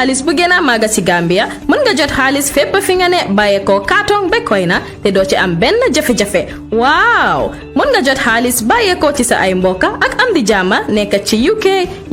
xaalis bu gën a màgg ci Gambia mën nga jot xaalis fépp fi nga ne bàyyeekoo kaatong ba koy na te doo ci am benn jafe-jafe waaw mën nga jot xaalis bàyyeekoo ci sa ay mbokka ak am di jàmma nekk ci UK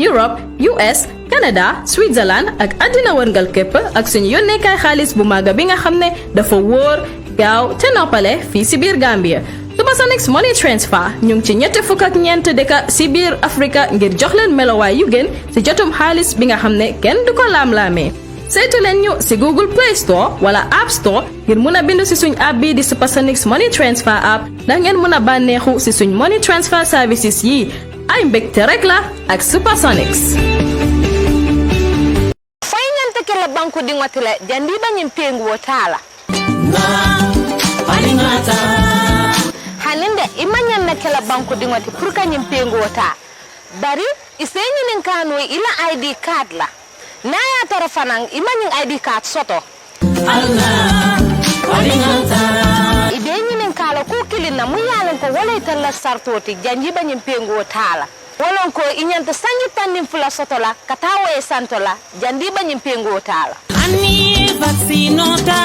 Europe US Canada Switzerland ak àddina wërngal képp ak suñu yónneekaay xaalis bu màgg bi nga xam ne dafa wóor gaaw te noppale fii ci biir Gambia Supersonics Money Transfer ñu ngi ci ñetti fukk ak ñeent dëkka ci biir Afrika ngir jox leen melowaay yu gën ci jotum xaalis bi nga xam ne kenn du ko laam-laamee saytu leen ñu ci Google Play Store wala App Store ngir mun a bindu ci suñ app bi di Supersonics Money Transfer app ndax ngeen mun a bànneexu ci suñ money transfer services yi ay mbégte rek la ak Supersonics. Fay ñante ke la banku di ngotile jandi ba ñim pengu wotala. Haninde imanyan na kela banku dingoti pour ka nyim pengo ta bari isenyi nin kanu ila ID card la na ya tara fanang imanyin ID card soto Allah walingata ibenyi nin kala ku kilin na muyalan ko wala talla sartoti janji ba nyim pengo ta la wolon ko inyanta sangi tanin fula soto la katawo e santola jandi ba nyim pengo ta la ani vaccinota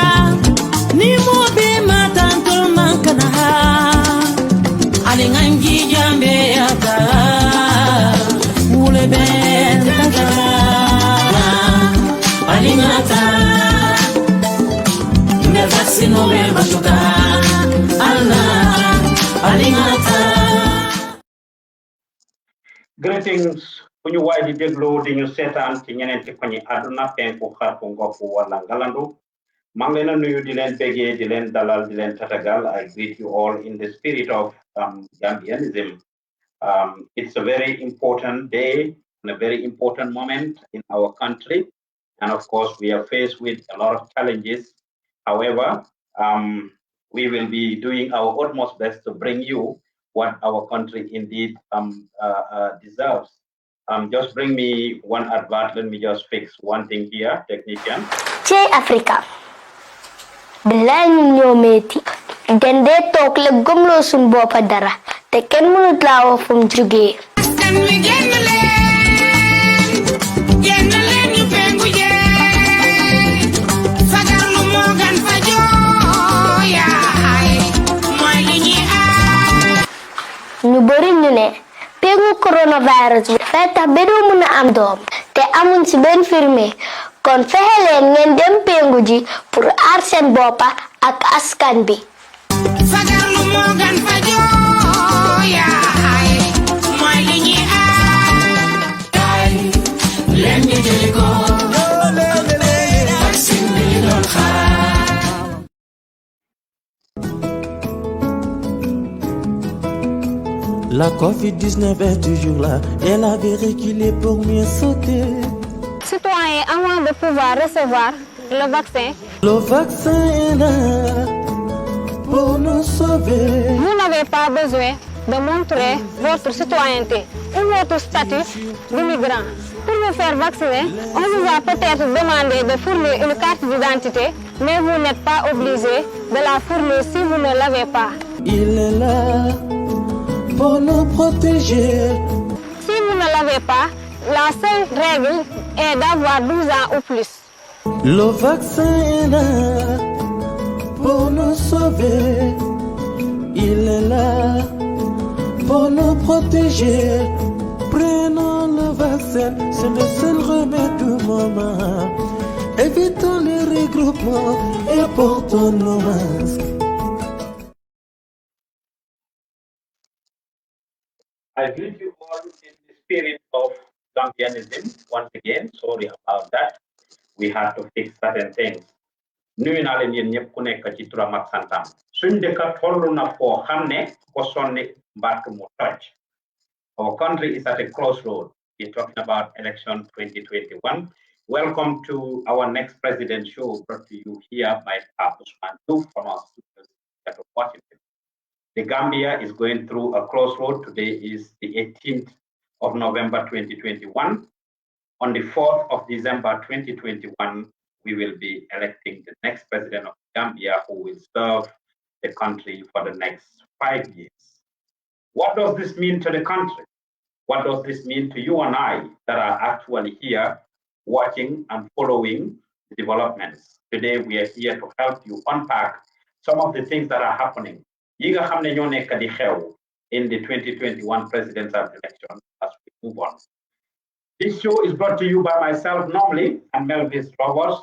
ni mo be matantul mankana alingangi jambe ata ule ben taga alingata ne vaccino me batuka Allah alingata. Greetings kuñu waji deglo di ñu sétan ci ñeneen ci koñi aduna penku xarfu ngofu wala ngalandu maa ngi leen a nuyu di leen bégee di leen dalal di leen tatagal. I greet you all in the spirit of Gambianism. It's a very important day and a very important moment in our country. And of course, we are faced with a lot of challenges. However, we will be doing our utmost best to bring you what our country indeed deserves. Just bring me one advert. Let me just fix one thing here, technician. Che Africa. Billahi ñoo metti den dee toog la gëmloo suñ boppa dara te kenn mënut laa wax fu mu jógee askan wi génn leen ñu pengu jee fagar lu moo gan fa jooyaay mooy li ñuy ñu bëri ñu ne pengu coronavirus bi dafay tax ba doo mën a am doom te amuñ ci benn firme kon fexe leen ngeen dem pengu ji pour aar seen boppa ak askan bi fagar lu moo gan fa jooyaay mooy li ñuy aay leen ñu jëli ko vaccine bi ñu doon xaar. La Covid-19 est toujours là, elle avait reculé pour mieux sauter. Citoyens, avant de pouvoir recevoir le vaccin est là pour nous sauver. Vous n'avez pas besoin de montrer votre citoyenneté ou votre statut d'immigrant. Pour vous faire vacciner, on vous a peut-être demandé de fournir une carte d'identité, mais vous n'êtes pas obligé de la fournir si vous ne l'avez pas. Il est là pour nous protéger. Si vous ne l'avez pas, la seule règle est d'avoir 12 ans ou plus. Le vaccin est là pour nous sauver. Il est là pour nous protéger. Prenons le vaccin, c'est le seul remède du moment. Évitons les regroupements et portons nos masques. I greet you all in the spirit of Gambianism. Once again, sorry about that. We had to fix certain things. Nuyu naa leen yéen ñëpp ku nekk ci turam ak santam. Suñ dëkk tollu na foo xam ne ko sonni mbaat mu toj. Our country is at a crossroad. We're talking about election 2021. Welcome to our next president show brought to you here by Ousman Joof from our studios at Washington. The Gambia is going through a crossroad. Today is the 18th of November 2021. On the 4th of December 2021, we will be electing the next president of Gambia who will serve the country for the next 5 years. What does this mean to the country? What does this mean to you and I that are actually here watching and following the developments. Today, we are here to help you unpack some of the things that are happening. In the 2021 presidential election as we move on. This show is brought to you by myself normally and Melvis Roberts,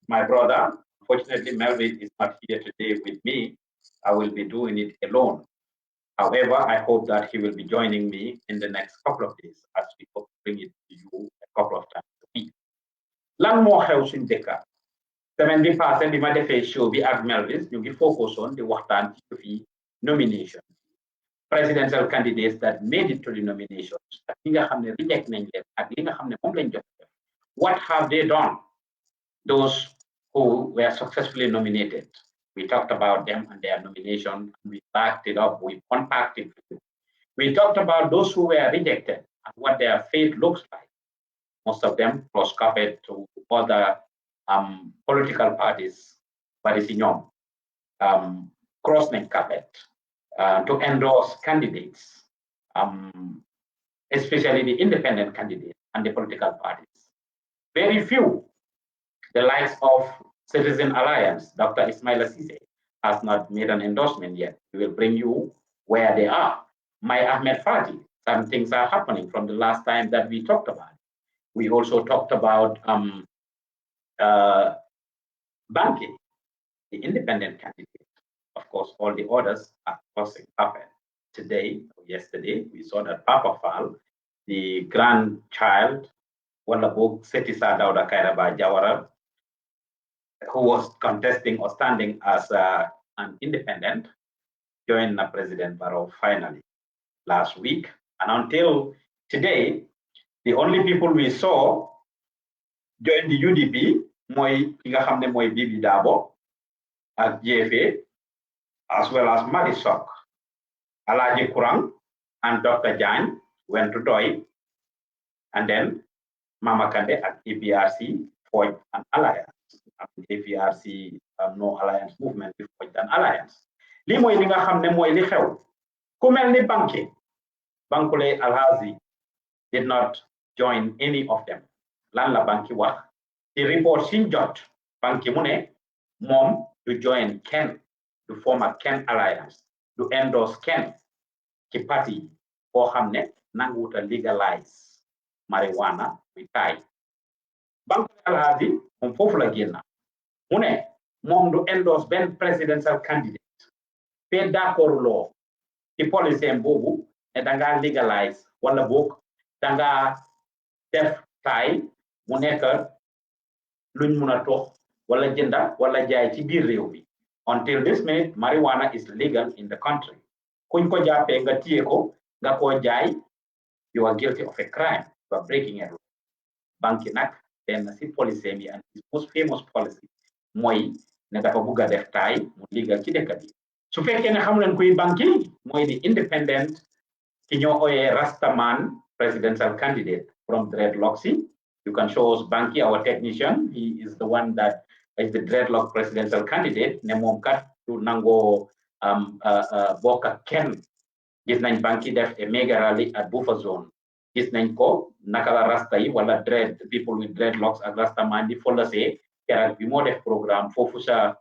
my brother. Unfortunately, Melvis is not here today with me. I will be doing it alone. However, I hope that he will be joining me in the next couple of days as we hope to bring it to you a couple of times a week. Lan moo xew suñ dëkka semaine bi passé bi ma defee show bi ak Melvis ñu ngi focus on di waxtaan ci fi nomination presidential candidates that made it to the nominations ak li nga xam ne reject nañ leen ak li nga xam ne moom lañ jot def what have they done those who were successfully nominated. We talked about them and their nomination. We backed it up. We unpacked it. We talked about those who were rejected and what their fate looks like. Most of them cross-carpet to other political parties, cross-neck carpet to endorse candidates, especially the independent candidates and the political parties. Very few, the likes of Citizen Alliance, Dr. Ismail Assise, has not made an endorsement yet. We will bring you where they are. My Ahmed Fati, some things are happening from the last time that we talked about. We also talked about Banki, the independent candidate. Of course, all the others are crossing carpet. Today, or yesterday, we saw that Papa Fall, the grandchild, Wallabog Setisa Dauda Kairaba Jawara, who was contesting or standing as an independent, joined President Barrow finally last week. And until today, the only people we saw join the UDP, Moy Bibi Dabo, at JFA, as well as Marisok, Alaji Kurang, and Dr. Jan went to Doi, and then Mama Kande at APRC forged an alliance. APRC no alliance movement forged an alliance. Li moy li nga xamne moy li xew ku melni Bankole Alhazi did not join any of them. Lan la Banki wax ci report siñ jot Banki mu ne mom to join Ken to form a Ken alliance to endorse Ken ci parti boo xam ne nanguuta legalize marijuana with tay Bankole Alhazi moom foofu la génna mu ne moom du endorse benn presidential candidate fe d'accord loo ci policy boobu ne danga legalize wala boog danga def tay mu nekk luñ mun a tox wala jënda wala jaay ci biir réew bi until this minute marijuana is legal in the country kuñ ko jàppee nga téye ko nga ko jaay you are guilty of a crime, you are breaking a law. Banki nag benn si policy mi and his most famous policy mooy ne dafa bugg a def taay mu legal ci dëkk bi su fekkee ne xam leen kuy Banki mooy the independent ki ñoo ooyee Rastaman presidential candidate from Dreadlocks. You can show us Banki, our technician. He is the one that is the Dreadlock presidential candidate. Ne moom kat du nango bokk ak kenn. Gis nañ Banki def a mega rally at Buffer Zone. Gis nañ ko naka la rasta yi wala dread people with dreadlocks ak Rastaman di folasee keroog bi moo def programme foofu sa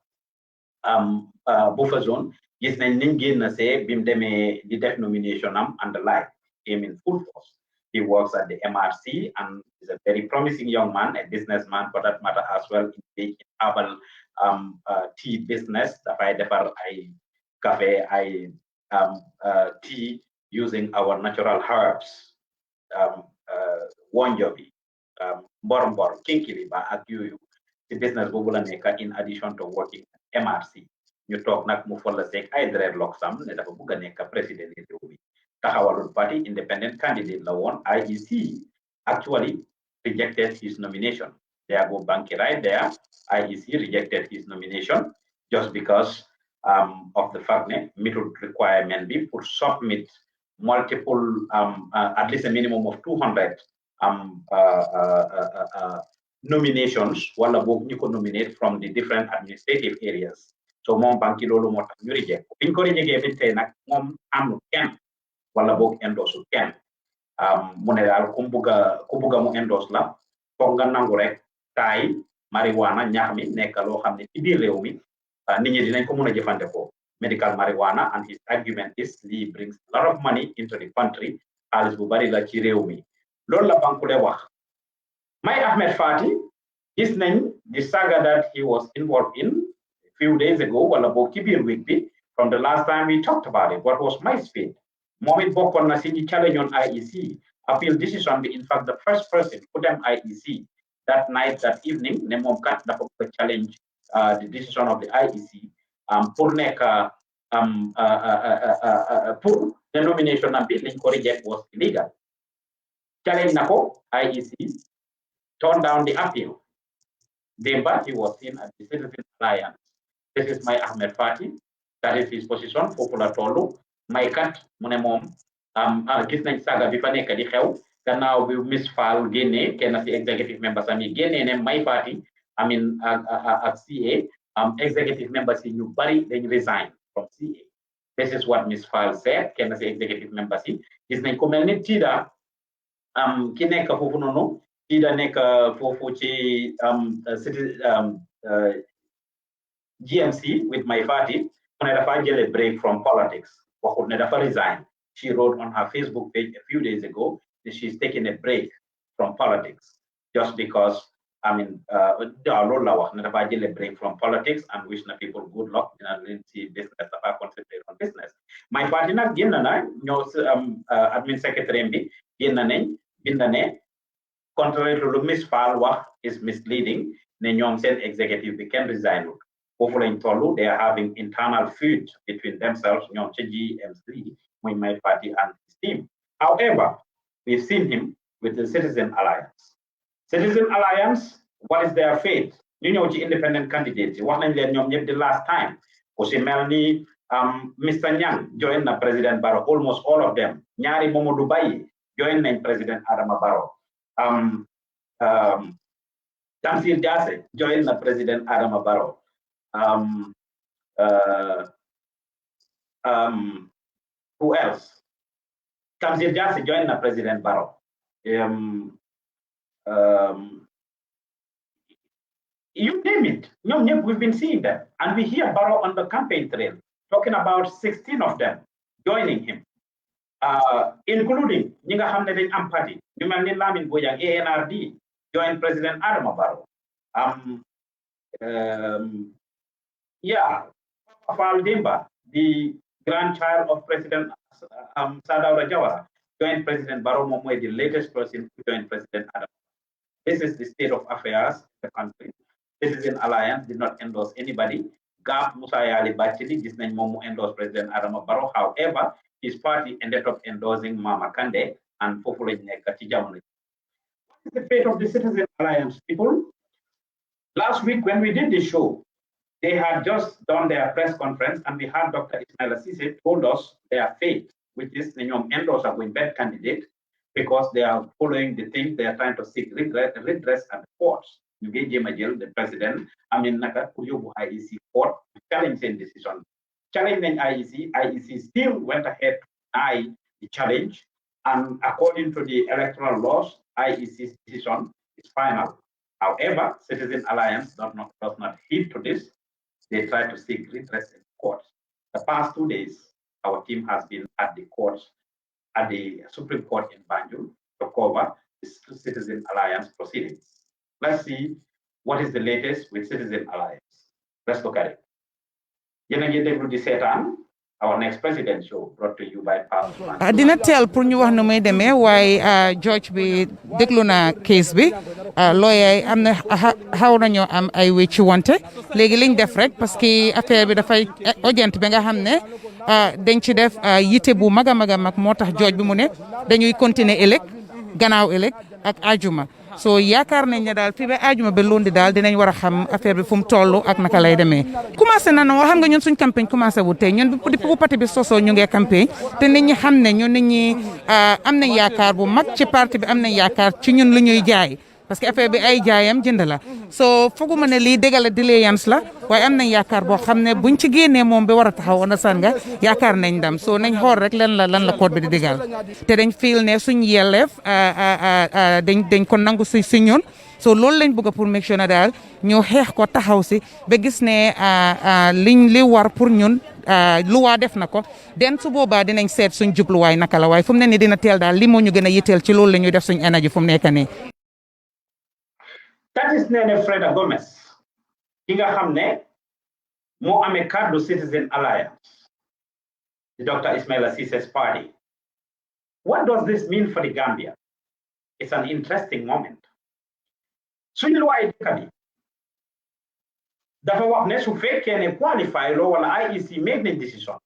Buffer Zone. Gis nañ niñ génn see bim demee di def nomination am and the like came in full force. He works at the MRC and is a very promising young man, a businessman for that matter as well, engaged in herbal tea business. Dafay defar ay café, ay tea using our natural herbs, wonjobi, mbor, kinkiliba, ak yooyu. The business boobu la nekk in addition to working at MRC. Ñu toog nag mu folla seeg ay dreadlocks am ne dafa bugg a nekk président réew mi. Tahawalul Party independent candidate la woon IEC actually rejected his nomination. There go Banki right there. IEC rejected his nomination just because of the fact that middle requirement be for submit multiple at least a minimum of 200 nominations wala boog ñu ko nominate from the different administrative areas. So moom Banki loolu moo tax ñu reject biñ ko rejecté bi tey nag moom amul kenn wala boog endorse kenn mu ne daal ku bugga mu endorse la foog nga nangu rek taay marijuana ñax mi nekk loo xam ne ci biir réew mi nit ñi dinañ ko mën a jëfandikoo medical marijuana, and his argument is he brings a lot of money into the country xaalis bu bari la ci réew mi loolu la Bankole wax. May Ahmed Fati gis nañ the saga that he was involved in a few days ago wala boog ci biir week bi from the last time we talked about it. What was my speed? moom it bokkoon na si ñi challenge on IEC appeal decision bi. In fact, the first person put them IEC that night, that evening, ne moom kat dafa ko challenge the decision of the IEC pour nekk pour the nomination am bi liñ ko reject was illegal. Challenge na ko, IEC turned down the appeal. Demba, he was seen at the Citizen Alliance. This is my Ahmed Fati. That is his position. Popular Tolu. My kat mu ne moom gis nañ saga bi fa nekk di xew gannaaw bi Miss Fall génnee kenn si executive members am yi génnee ne May Fati ak CA executive members yi ñu bari dañ resign from CA. This is what Miss Fall said. Kenn si executive members yi gis nañ ko mel ni Tida ki nekk foofu noonu Tida nekk foofu ci GMC with May Fati mu ne dafa jële break from politics. Waxut ne dafa resign. She wrote on her Facebook page a few days ago that she's taking a break from politics just because loolu la wax ne dafa jële break from politics and wish na people good luck dina leen ci business dafa concentrate on business. May Fati nag génn na ñoo admin secretary bi génn nañ bind ne contrary to lu Miss Fall wax is misleading ne ñoom seen executive bi kenn resign wul. Foofu lañ tollu, they are having internal feud between themselves ñoom ci GMC muy May Fati and his team. However, we've seen him with the Citizen Alliance. Citizen Alliance, what is their fate? ñu ñëw ci independent candidates wax nañ leen ñoom ñëpp the last time ku si mel ni Mr. Nyang join na President Barrow, almost all of them. Ñaari Momodou Baye join nañ President Adama Barrow. Tamsir Jasseh join na President Adama Barrow. Who else? Tamsir Jasseh joined the President Barrow. You name it. We've been seeing them. And we hear Barrow on the campaign trail, talking about 16 of them joining him, including Ninga Hamnedin Ampati, Numanin Lamin Boyang, ANRD, joined President Adama Barrow. Fall Demba, the grandchild of President Sadaura Jawara, joined President Barrow Momoy, the latest person to join President Adam. This is the state of affairs in the country. Citizen Alliance did not endorse anybody. Gap Musayali Bachili, this name Momo endorsed President Adam Barrow. However, his party ended up endorsing Mama Kande and Fofole Katijamuni. What is the fate of the Citizen Alliance, people? Last week, when we did this show, they had just done their press conference, and we had Dr. Ismail Assise told us their fate, which is the endorse a win-bet candidate because they are following the things they are trying to seek redress at the courts. You gave Jemajel, the president, Naka Kuyobu IEC court, challenging decision. Challenging IEC still went ahead to deny the challenge, and according to the electoral laws, IEC's decision is final. However, Citizen Alliance does not heed to this. They try to seek redress in courts. The past 2 days, our team has been at the courts, at the Supreme Court in Banjul to cover the Citizen Alliance proceedings. Let's see what is the latest with Citizen Alliance. Let's look at it. Our next president show brought to you by dina teel pour ñu wax nu muy demee waaye George bi déglu na case bi lawyer am na xaw nañoo am ay wécci wante léegi liñ def rek parce que affaire bi dafay urgent bi nga xam ne dañ ci def yite bu mag a mag moo tax George bi mu ne dañuy continuer ëllëg gannaaw ëllëg ak ajuma so yaakaar nañ ne daal fii ba ajuma ba lundi daal dinañ war a xam affaire bi fu mu toll ak naka lay demee commencé na no xam nga ñun suñ campagne commencé wu tey ñun bu parti bi sosoo ñu ngi campagne te nit ñi xam ne ñun nit ñi am nañ yaakaar bu mag ci parti bi am nañ yaakaar ci ñun lu ñuy jaay parce que affaire bi ay jaayam jënd la so fooguma ne lii déggal délayance la waaye am nañ yaakaar boo xam ne buñ ci génnee moom bi war a taxaw understand nga yaakaar nañ ndam so nañ xool rek lan la code bi di déggal te dañ feel ne suñ yelleef dañ ko nangu si ñun so loolu lañ bëgg pour make sure na daal ñu xeex ko taxaw si ba gis ne liñ li war pour ñun lu waa def na ko den su boobaa dinañ seet suñ jubluwaay naka la waaye fu mu ne nii dina teel daal li moo ñu gën a yitteel ci loolu la ñuy def suñ énergie fu mu nekk nii. That is Nene Freda Gomez ki nga xam ne moo amee kaddu Citizen Alliance the Dr. Ismaila Ceesay's party. What does this mean for the Gambia? It's an interesting moment. Suñu luwaay dëkk bi dafa wax ne su fekkee ne qualify loo wala IEC make nañ decision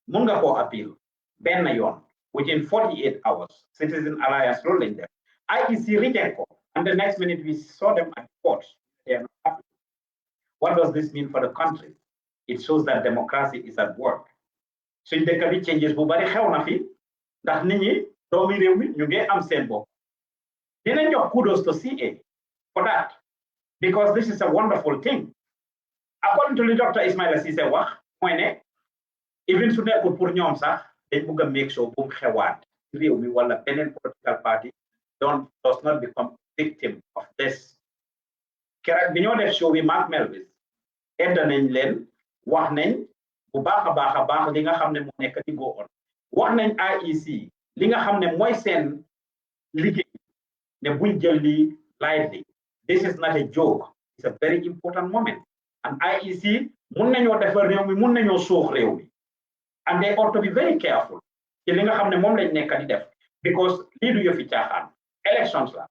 mun nga koo appeal benn yoon within 48 hours. Citizen Alliance loolu lañ def. IEC reject ko and the next minute we saw them at court. They are not happy. What does this mean for the country? It shows that democracy is at work. Suñ dëkk bi changes bu bari xew na fi ndax nit ñi doomi réew mi ñu ngi am seen bopp. Dinañ jox kudos to CA for that because this is a wonderful thing. According to the Dr. Ismaila Ceesay wax mooy ne even su nekkul pour ñoom sax dañ bëgg a make sure bu mu xewaat réew mi wala beneen political party does not become victim of this. Keroog bi ñoo def show bi Mark Melvis edd nañ leen wax nañ bu baax a baax li nga xam ne moo nekk di go on wax nañ IEC li nga xam ne mooy seen liggéey ne buñ jël li lightly. This is not a joke. It's a very important moment. And IEC mun nañoo defar réew mi mun nañoo suux réew mi and they ought to be very careful ci li nga xam ne moom lañ nekk di def because lii du yëfi caaxaan elections la.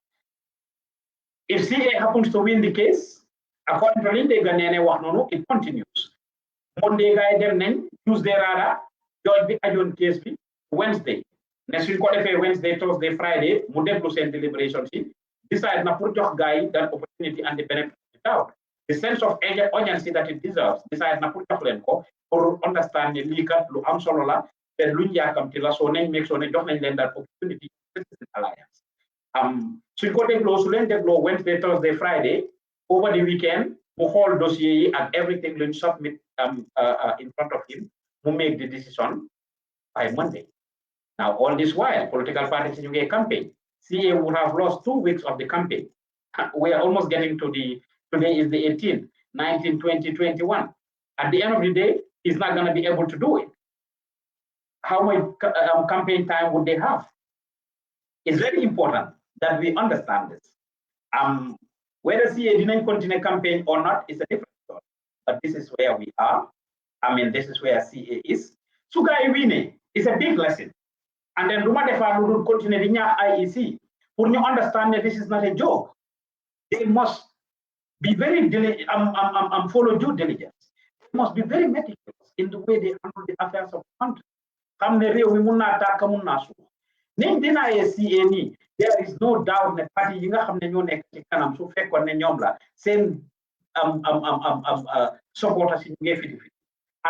If CA happens to win the case according to liñ dégg nee ne wax noonu it continues. Monday gaay dem nañ Tuesday rather judge bi ajoon case bi Wednesday ne suñ ko defee Wednesday Thursday Friday mu déglu seen deliberation si decide na pour jox gaay that opportunity and the benefit of the doubt. The sense of urgency that it deserves decide na pour jox leen ko pour understand ne lii kat lu am solo la te luñ yaakamti la soo nañ make sure ne jox nañ leen that opportunity Citizen Alliance. Suñ ko dégloo su leen dégloo Wednesday Thursday Friday over the weekend mu xool dossier yi and everything luñ submit in front of him mu make the decision by Monday. Now all this while political parties in UK campaign CA would have lost 2 weeks of the campaign. We are almost getting to today is the 18th, 19, 20, 21. At the end of the day, he's not going to be able to do it. How much campaign time would they have? It's very important that we understand this. Whether CA didn't continue campaign or not is a different story. But this is where we are. I mean, this is where CA is. So, guy winning is a big lesson. And then Ruma Defa will continue the IEC. For you understand that this is not a joke. They must be very follow due diligence. They must be very meticulous in the way they handle the affairs of the country. There is no doubt that party yi nga xam ne ñoo nekk ci kanam su fekkoon ne ñoom la seen supporters yi ñu ngi fi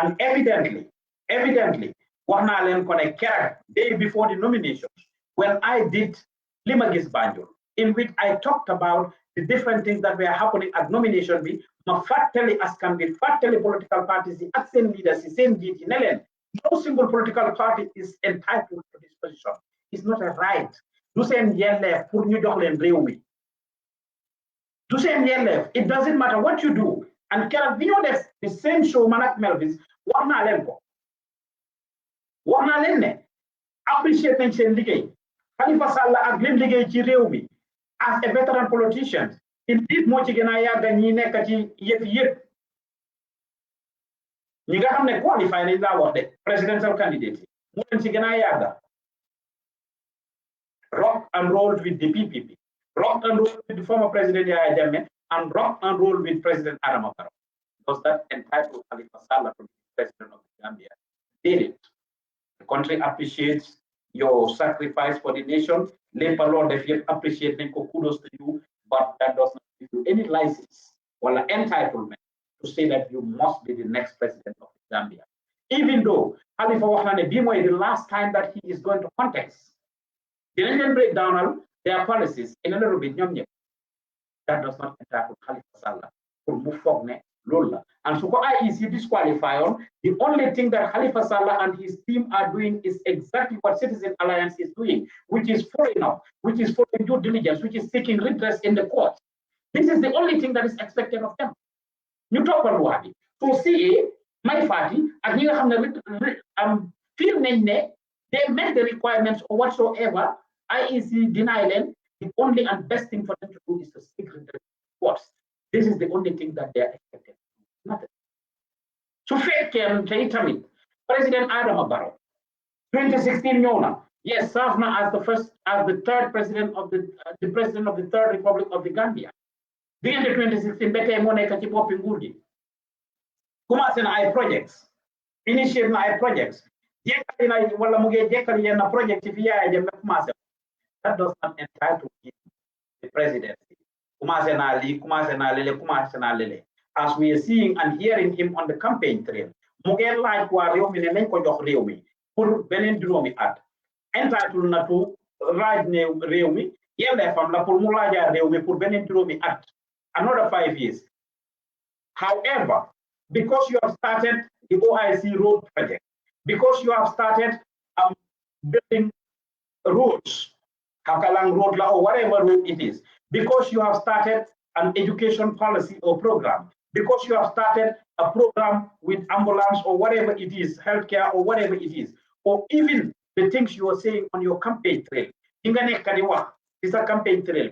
and evidently wax naa leen ko ne keroog day before the nominations when I did Lima Gis Banjul in which I talked about the different things that were happening at nomination bi ma fàttali askan bi fàttali political parties yi ak seen leaders yi seen jiit yi ne leen no single political party is entitled to this position. It's not a right. Du seen yelleef pour ñu jox leen réew mi. Du seen yelleef. It doesn't matter what you do. And keroog bi ñoo def the same show man ak Melvis wax naa leen ko. Wax naa leen ne appreciate nañ seen liggéey. Halifa Sallah ak lim liggéey ci réew mi as a veteran politician. Indeed moo ci gën a yàgg ñi nekk ci yëpp. ñi nga xam ne qualify nañ laa wax de presidential candidate mu leen ci gën a yàgg. Rock and roll with the PPP, rock and roll with the former President Yahya Jammeh, and rock and roll with President Adama Barrow. Because that entitled Halifa Sallah to be president of the Gambia did it. The country appreciates your sacrifice for the nation. Labor Lord, if you appreciate them, kudos to you, but that does not give you any license or entitlement to say that you must be the next president of the Gambia. Even though Halifa Wahlane Bimo is the last time that he is going to contest. They didn't break down their policies in a little bit. That does not entitle Halifa Sallah to move forward Lola. And so IEC disqualify on, the only thing that Khalifa Sallah and his team are doing is exactly what Citizen Alliance is doing, which is following up, which is following due diligence, which is seeking redress in the court. This is the only thing that is expected of them. You talk about Wabi. So CA, my party, and you have feel they met the requirements or whatsoever. IEC deny them. The only and best thing for them to do is to seek redress courts. This is the only thing that they are expected. Nothing. So fake President Adam Barrow, 2016 Yona, yes, served now as the third president of the president of the Third Republic of the Gambia. The 2016 bete mo nekk ci boppi nguur gi. Commencé na ay projects, initiate na ay projects. Jekkali na wala mu ngi jekkali yenn project ci fi Yaya Jammeh commencé. That does not entitle him the presidency. Commencé na li, commencé na lele, commencé na lele. As we are seeing and hearing him on the campaign trail, mu ngi laaj waa réew mi ne nañ ko jox réew mi pour beneen juróomi at. Entitle na to raaj ne réew mi yelleefam la pour mu laajaa réew mi pour beneen juróomi at. Another 5 years. However, because you have started the OIC road project, because you have started building roads, Kakalang Road or whatever road it is, because you have started an education policy or program, because you have started a program with ambulance or whatever it is, healthcare or whatever it is, or even the things you are saying on your campaign trail. It's a campaign trail.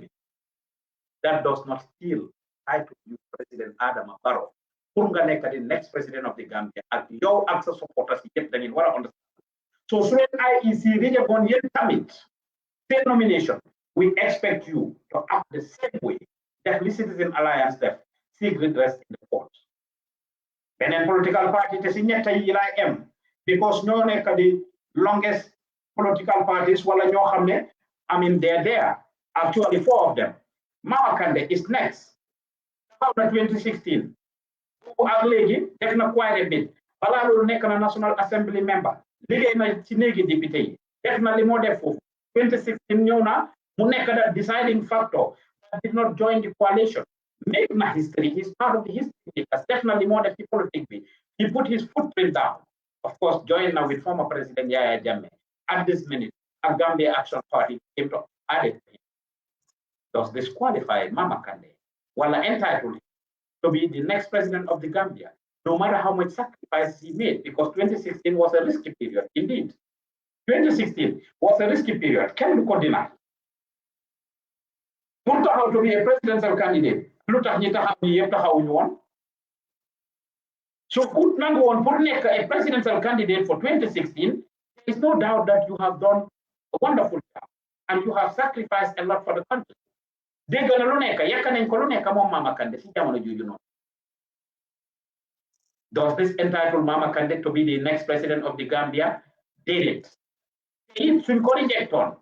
That does not still title you President Adam Barrow. The next president of the Gambia. Your access supporters get them in what I understand. So when IEC region on your summit, state nomination, we expect you to act the same way that the Citizen Alliance that seek redress in the courts. And then political party to see because no the longest political parties I mean they're there. Actually 4 of them. Mama Kande is next. About 2016. Def na quite a bit. Bala lolu nek na National Assembly member. Ligay na ci néegi député yi. Def na li mo def fofu. 2016 ñew na mu nek da deciding factor that did not join the coalition. Make na history. He's part of the history because definitely more than politics. He put his footprint down. Of course, joined now with former President Yaya Jammeh. At this minute, a Gambia Action Party came to add it. Thus disqualified Mama Kande, while entitled to be the next president of the Gambia, no matter how much sacrifice he made, because 2016 was a risky period, indeed. 2016 was a risky period. Can you deny? Pour taxaw to be a presidential candidate, lu tax ñi taxaw ñi yëpp taxawuñu woon. So ku nangu woon pour nekk a presidential candidate for 2016, there is no doubt that you have done a wonderful job and you have sacrificed a lot for the country. Dégg na lu nekk yàq nañ ko lu nekk moom Mama Kandeh si jamono jooju noonu. Does this entitle Mama Kandeh to be the next president of the Gambia? Did it? It suñ ko rejectoon.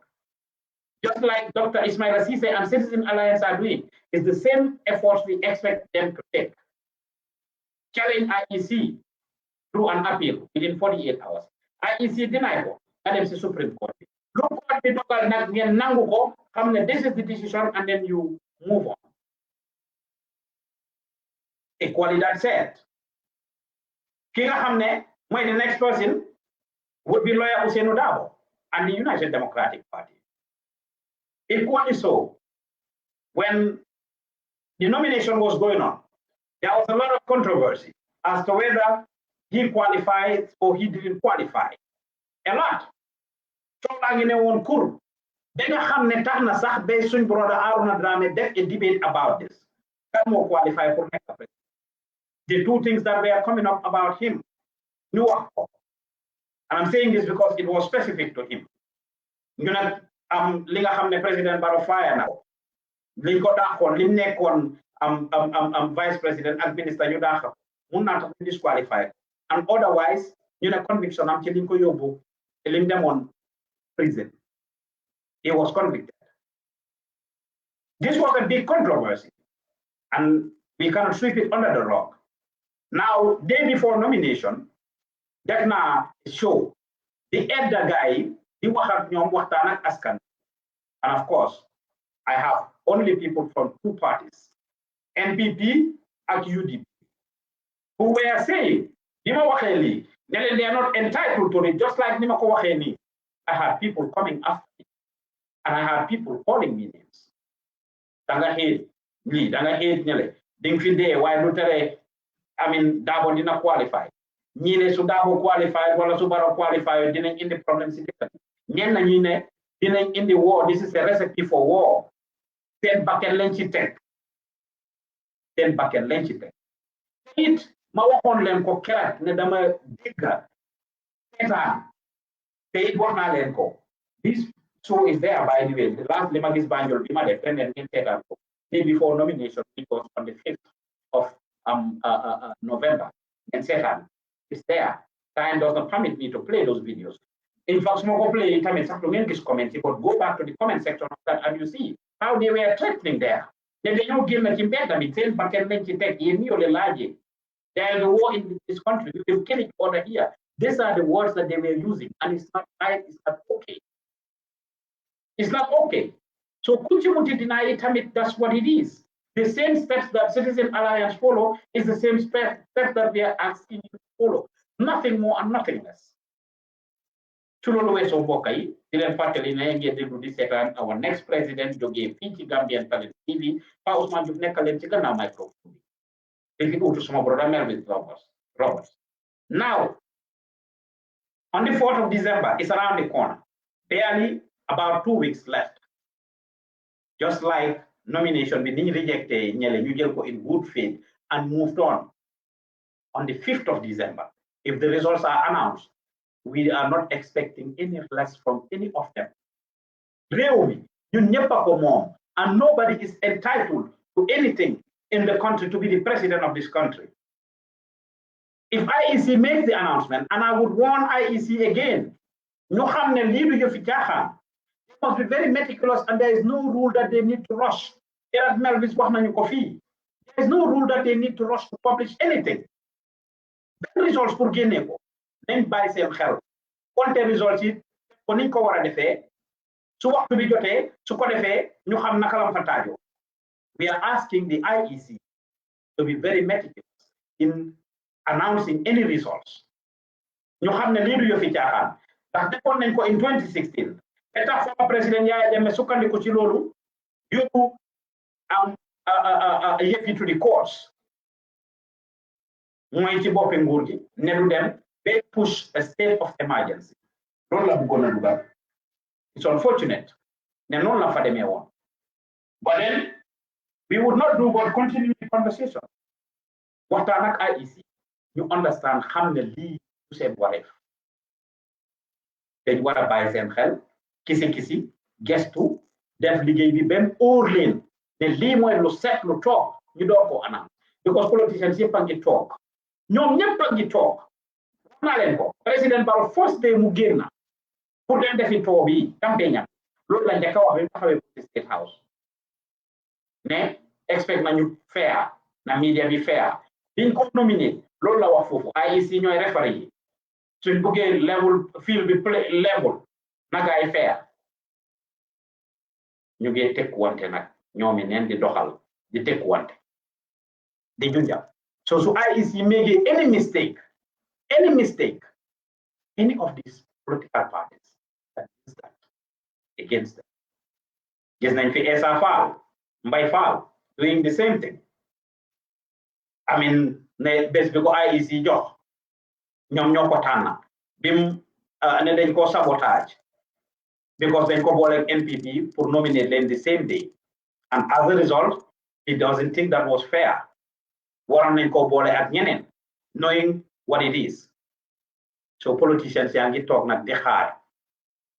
Just like Dr. Ismail Cisse and Citizen Alliance are doing, is the same efforts we expect them to take. Challenge IEC through an appeal within 48 hours. IEC denied it, and it's the Supreme Court. Look what we do, this is the decision, and then you move on. Equally, that said, the next person would be lawyer Hussein Odabo and the United Democratic Party. Equally so, when the nomination was going on, there was a lot of controversy as to whether he qualified or he didn't qualify. A lot. So long in one cool. Then na sax be suñ brother Aruna Drame def a debate about this. Can more qualify for next president? The two things that were coming up about him. And I'm saying this because it was specific to him. You know, li nga xamne President Barrow fire now. Liñ ko daxon lim nekkon vice president ak minister ñu daxa mun na tax disqualified and otherwise ñu ne conviction am ci liñ ko yobbu lim demone prison. He was convicted. This was a big controversy and we cannot sweep it under the rug. Now, day before nomination, def na show the elder guy di wax ak ñom waxtaan ak askan. And of course, I have only people from two parties, NPP and UDP. who were saying, they are not entitled to it, just like Nima ko waxee nii. I had people coming after me, and I had people calling me names. Danga hate me, danga hate nyele. Ding fi dee, why do tere, I mean, Dabo didn't qualify. Ñine su Dabo qualified, wala su Barrow qualified, didn't in the problems in the ñen na ñine didn't in the war. This is a recipe for war. 10 bucket lenchi tek. 10 bucket lenchi tek. It ma waxon len ko kerat ne dama digga setan te it wax na len ko. This show is there, by the way. The last Lemagis Banjol Bima defended in Setan day before nomination, because on the 5th of November, and Setan is there. Time does not permit me to play those videos. In fact, Smoko play it, I mean, supplementary comments, but go back to the comment section of that and you see how they were threatening there. They don't give me better, but 10 bucket length take large. There is a war in this country. You can kill it over here. These are the words that they were using, and it's not right, it's not okay. It's not okay. So Kuchimuti deny it, I mean, that's what it is. The same steps that Citizen Alliance follow is the same steps that we are asking you to follow. Nothing more and nothing less. Our next president, Joge Fiji Gambian Talent TV, Ousman Joof nekkalen ci gannaaw microphone. If you go to some brother Melvin Roberts. Now, on the 4th of December, it's around the corner. Barely about 2 weeks left. Just like nomination, we didn't reject in good faith and moved on. On the 5th of December, if the results are announced, we are not expecting any less from any of them. Really, you never come on, and nobody is entitled to anything in the country to be the president of this country. If IEC makes the announcement, and I would warn IEC again, they must be very meticulous, and there is no rule that they need to rush. There is no rule that they need to rush to publish anything. The results for Guinea, then by same help. Once the results is, we are asking the IEC to be very meticulous in announcing any results. You have the leader of Ichahan. That in 2016. Eta former President Yaya Jammeh sukkandiku ci lolu yóbbu yëf to the courts mooy ci boppi nguur gi ne du dem ba push a state of emergency. Loolu la bëggoon a dugal. It's unfortunate ne noonu la fa demee woon. But then we would not do but continue the conversation. Waxtaan ak IEC ñu understand xam ne lii du seen wareef. Dañ war a bàyyi seen xel kisi gestu def liggéey bi benn óor leen ne lii mooy lu set lu toog ñu door ko anam because politicians yëpp a ngi toog ñoom ñëpp a ngi toog wax naa leen ko président Barrow first day mu génn pour dem defi toog yi campagne am loolu la njëkk a wax bi taxawee ci Statehouse ne expect nañu fair na media bi fair biñ ko nominé loolu la wax foofu IEC ñooy referee yi suñ buggee level field bi level nagaay fair ñu ngi tekkuwante nag ñoomi neen di doxal di tekkuwante di junja so su IEC make any mistake any of these political parties that is that against them gis nañ fi Essa Faal Mbay Faal doing the same thing I mean ne bés bi ko IEC jox ñoom ñoo ko tànn bim ne dañ ko sabotage because they go like NPP for nominate them the same day. And as a result, he doesn't think that was fair. Waran ko bole at ñeneen knowing what it is. So politicians yaa ngi toog nag di xaar.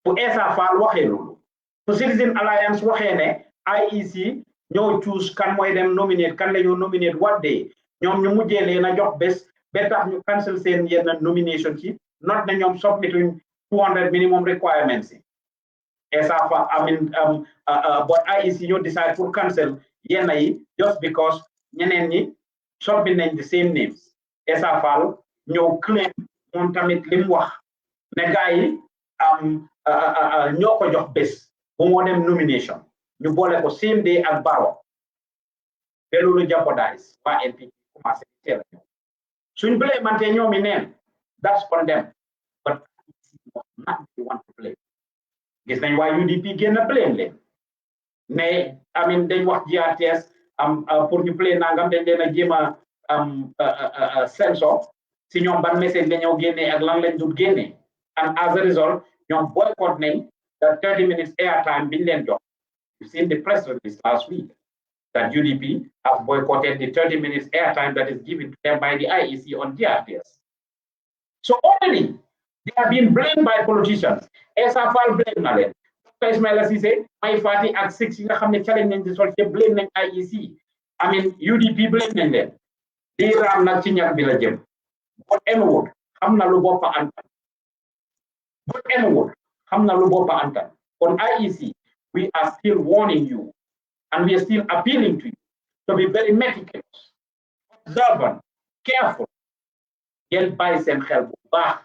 Fu Essa Faal waxee loolu. Fu Citizen Alliance waxee ne IEC ñoo choose kan mooy dem nominate kan la ñoo nominate what day. ñoom ñu mujjee leen a jox bés ba tax ñu cancel seen yenn nomination ci not na ñoom submitting 200 minimum requirements. But IEC you decide to cancel yenn just because ñeneen ñi submit nañ the same names. Essa Faal ñoo claim moom tamit lim wax ne gars yi ñoo ko jox bés bu moo dem nomination ñu boole ko same day ak Barrow te loolu jeopardize waa NPP commencé teel a ñëw Suñ blame mante ñoomi neen, that's on them. But not they want to blame. Gis nañ waa UDP génn blame leen. Mais I mean dañ wax GRTS pour ñu play nangam dañ leen a jéem a sense of si ñoom ban message la ñoo génnee ak lan lañ dul génnee. And as a result, ñoom boycott nañ the 30 minutes airtime biñ leen jox. You've seen the press release last week that UDP has boycotted the 30 minutes airtime that is given to them by the IEC on GRTS. So already, they have been blamed by politicians. SFL blame na leen. Dr. Ismaila Ceesay, my party at 6 yi nga xam ne challenge nañ di sol ci blame nañ IEC. I mean, UDP blame nañ leen. Di raam nag ci ñax bi la jëm. But anyway, xam na lu boppa antan. But anyway, xam na lu boppa antan. On IEC, we are still warning you, and we are still appealing to you to be very meticulous, observant, careful. Ngeen bàyyi seen xel bu baax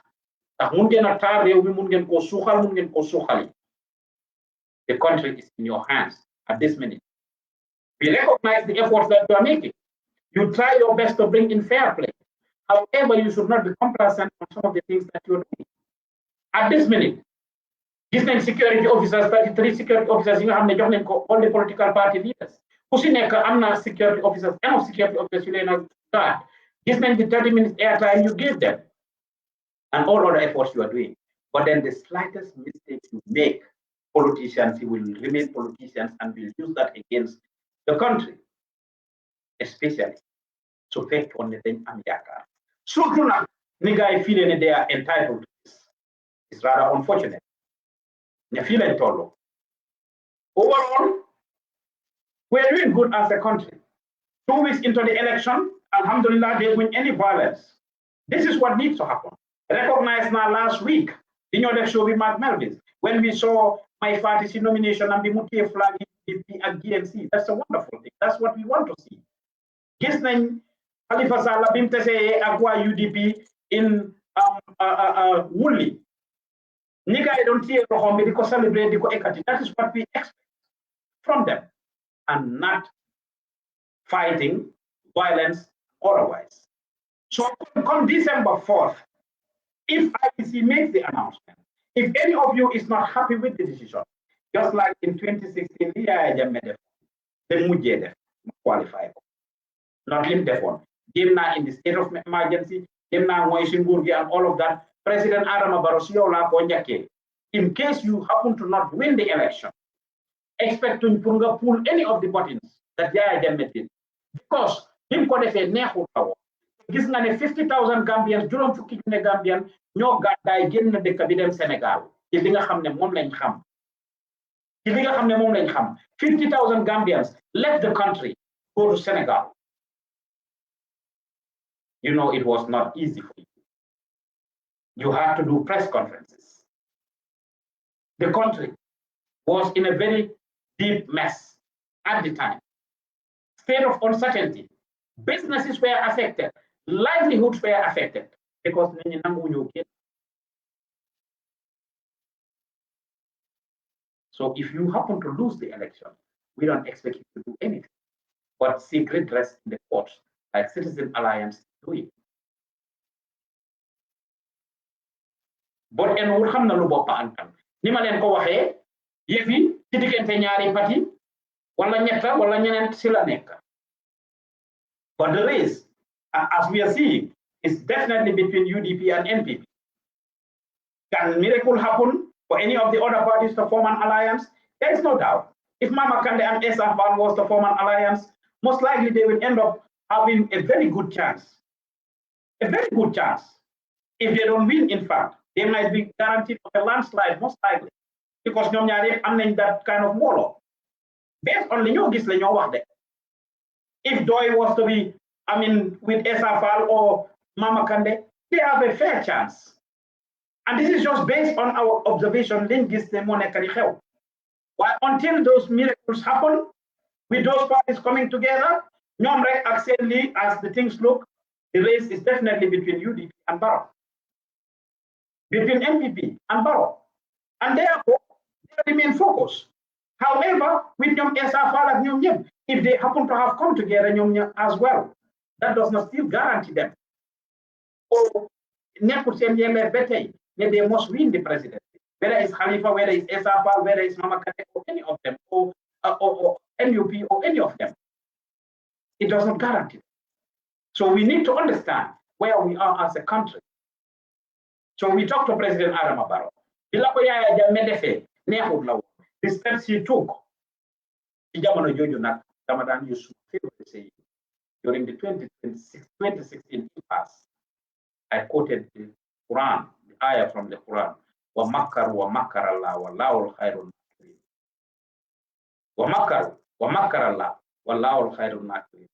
ndax mun ngeen a taar réew mi mun ngeen koo suuxal mun ngeen koo suuxali. The country is in your hands at this minute. We recognize the efforts that you are making. You try your best to bring in fair play. However, you should not be complacent on some of the things that you're doing. At this minute, gis nañ security officers 33 security officers yi nga xam ne jox nañ ko all the political party leaders ku si nekk am na security officers enough security officers yu leen a guard gis nañ the 30 minutes airtime you give them and all other efforts you are doing. But then the slightest mistake you make, politicians will remain politicians and will use that against the country, especially so fekk on the thing am yaakaar surtout nag ni gars yi feel ne they are entitled to this. It's rather unfortunate. Overall, we're doing good as a country. 2 weeks into the election, alhamdulillah, there win any violence. This is what needs to happen. Recognized now last week, in your show with Mark Melvin, when we saw my party's nomination and the Mutie flag at GMC. That's a wonderful thing. That's what we want to see. Gisneng Khalifa Sallah Bimtese Agua UDP in Woolley. Niga don't see Rohombi because celebrate the ekati. That is what we expect from them, and not fighting, violence, otherwise. So come December 4th, if IEC makes the announcement, if any of you is not happy with the decision, just like in 2016, the Mujede qualify. Not him defon. Game now in the state of emergency, game now Moishinburgi and all of that. President Adama Barroso la Konyake. In case you happen to not win the election, expect to pull any of the buttons that Yaya Jammeh did. Because him could have a nehu power. Gis nga ne 50,000 Gambians, juróom fukki junne Gambian, ñoo gàddaay génn dëkk bi dem Sénégal. Ci li nga xam ne moom lañ xam. Ci li nga xam ne moom lañ xam. 50,000 Gambians left the country, go to Senegal. You know, it was not easy for you. You had to do press conferences. The country was in a very deep mess at the time. State of uncertainty. Businesses were affected. Livelihoods were affected because so if you happen to lose the election, we don't expect you to do anything but seek redress in the courts like Citizen Alliance is doing. But en wul xam na lu boppa antam ni ma leen ko waxee yëf yi ci diggante ñaari parti wala ñetta wala ñeneen si la nekk. But the race, as we are seeing, is definitely between UDP and NPP. Can miracle happen for any of the other parties to form an alliance? There is no doubt. If Mama Kande and SFL was to form an alliance, most likely they will end up having a very good chance. A very good chance. If they don't win, in fact, they might be guaranteed of a landslide, most likely, because ñoom ñaar yëpp am nañ that kind of molo. Based on li ñoo gis la ñoo wax de. If Doi was to be, I mean, with SFL or Mama Kande, they have a fair chance. And this is just based on our observation, liñ gis ne moo nekk di xew. While until those miracles happen, with those parties coming together, ñoom rek ak seen lii, as the things look, the race is definitely between UDP and Barrow. Between NPP and Barrow. And therefore, they remain focused. However, with ñoom SFL ak ñoom ñëpp, if they happen to have come together ñoom ñëpp as well, that does not still guarantee them or nekkul seen yelleef ba tey ne they must win the presidency, whether it's Khalifa, whether it's SFL, whether it's Mama Kane, or any of them, or NUP, or any of them. It does not guarantee. So we need to understand where we are as a country. So we talked to President Adama Barrow. The steps he took, Ramadan used to say during the 2016 impasse, I quoted the Quran, the ayah from the Quran, وَمَكَّرُوا وَمَكَّرَ اللَّهُ وَاللَّهُ الْخَيْرُ الْمَاكِرِينَ. وَمَكَّرُوا وَمَكَّرَ اللَّهُ وَاللَّهُ الْخَيْرُ الْمَاكِرِينَ.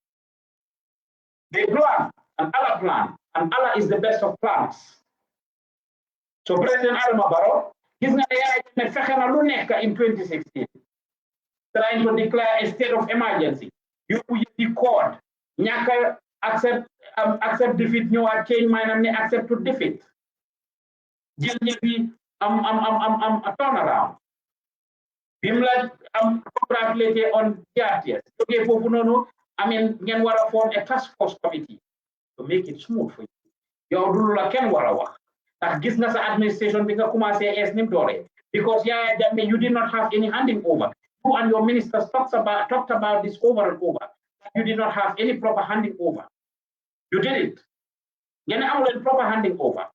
They plan, and Allah plan, and Allah is the best of plans. So President Adama Barrow, he's going to in 2016, trying to declare a state of emergency. You be caught. Nyaka accept defeat. You are change mind and accept to defeat. Just be a turnaround. Bimla congratulated on the okay, I mean, you want to form a task force committee to make it smooth for you. Your rule can work. That business administration because you did not have any handing over. You and your ministers talked about this over and over. You did not have any proper handing over. You did it. You didn't proper handing over.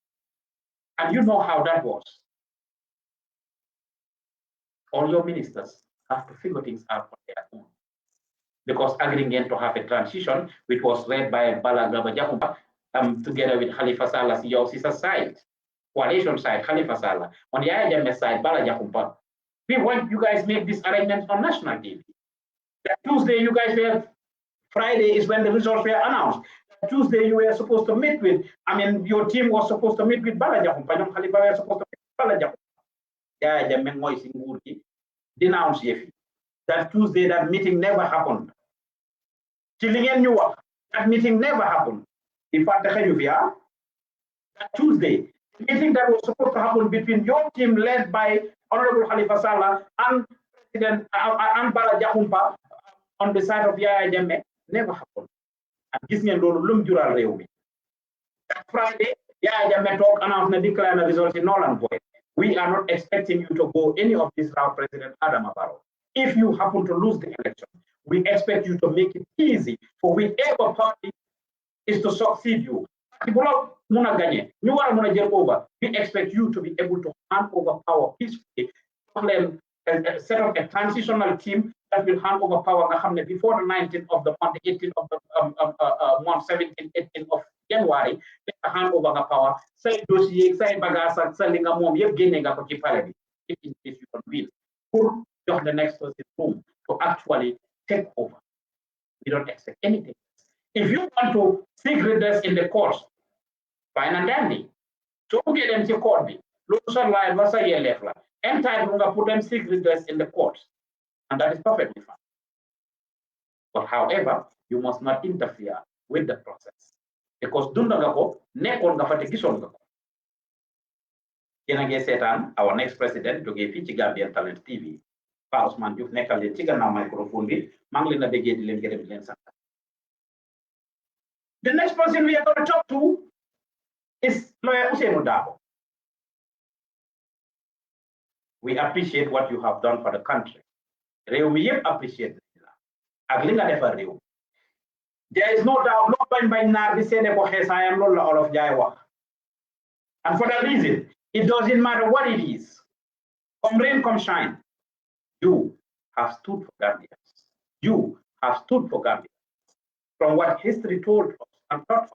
And you know how that was. All your ministers have to figure things out on their own. Because agreeing to have a transition, which was led by Bala Gabajakumba, together with Khalifa Sallah, Siyaw side, coalition side, Khalifa Sallah. On the IJM side, Bala Jakumba. We want you guys make this arrangement on national TV. That Tuesday, you guys were, Friday is when the results were announced. That Tuesday, you were supposed to meet with, your team was supposed to meet with Bala Jakumba. Khalifa were supposed to meet with Bala Jakumba. IJM Moy Singurki denounced Yefi. That Tuesday, that meeting never happened. That meeting never happened. In fact, that Tuesday, the meeting that was supposed to happen between your team led by Honorable Khalifa Sallah and President and Bala Jakumpa on the side of Yaya Jammeh never happened. And this is lum jural rewmi. That Friday, Yaya Jammeh talk announced and declare the results in Nolan Boy. We are not expecting you to go any of this route, President Adama Barrow. If you happen to lose the election, we expect you to make it easy for whichever party is to succeed you. We expect you to be able to hand over power peacefully, set up a transitional team that will hand over power before the 19th of the month, the 18th of the month, 17th, 18th of January, hand over the power. Say dossier, say bagasa, selling a mom, you're gaining a party if you can win. Put the next person room to actually take over. We don't expect anything. If you want to seek redress in the courts, fine and dandy. So get them to court. Local life was a year left. Entitled to put them seek redress in the courts. And that is perfectly fine. But however, you must not interfere with the process. Because Dundagako, Nekon Gafatikisongako. Kenage Setan, our next president, to give Gambian Talent TV. Ousman Joof nekkal leen ci gannaaw microphone bi maa ngi leen a bëggee di leen gërëm di leen sant. The next person we are going to talk to is Lawyer Ousainou Darboe. We appreciate what you have done for the country. Réew mi yëpp appreciate ak li nga defar réew. There is no doubt no bañ naar bi seede ko xeesaayam loolu la Olof Jaay wax. And for that reason, it doesn't matter what it is. Come rain, come shine. You have stood for Gambians. You have stood for Gambia. From what history told us and taught us.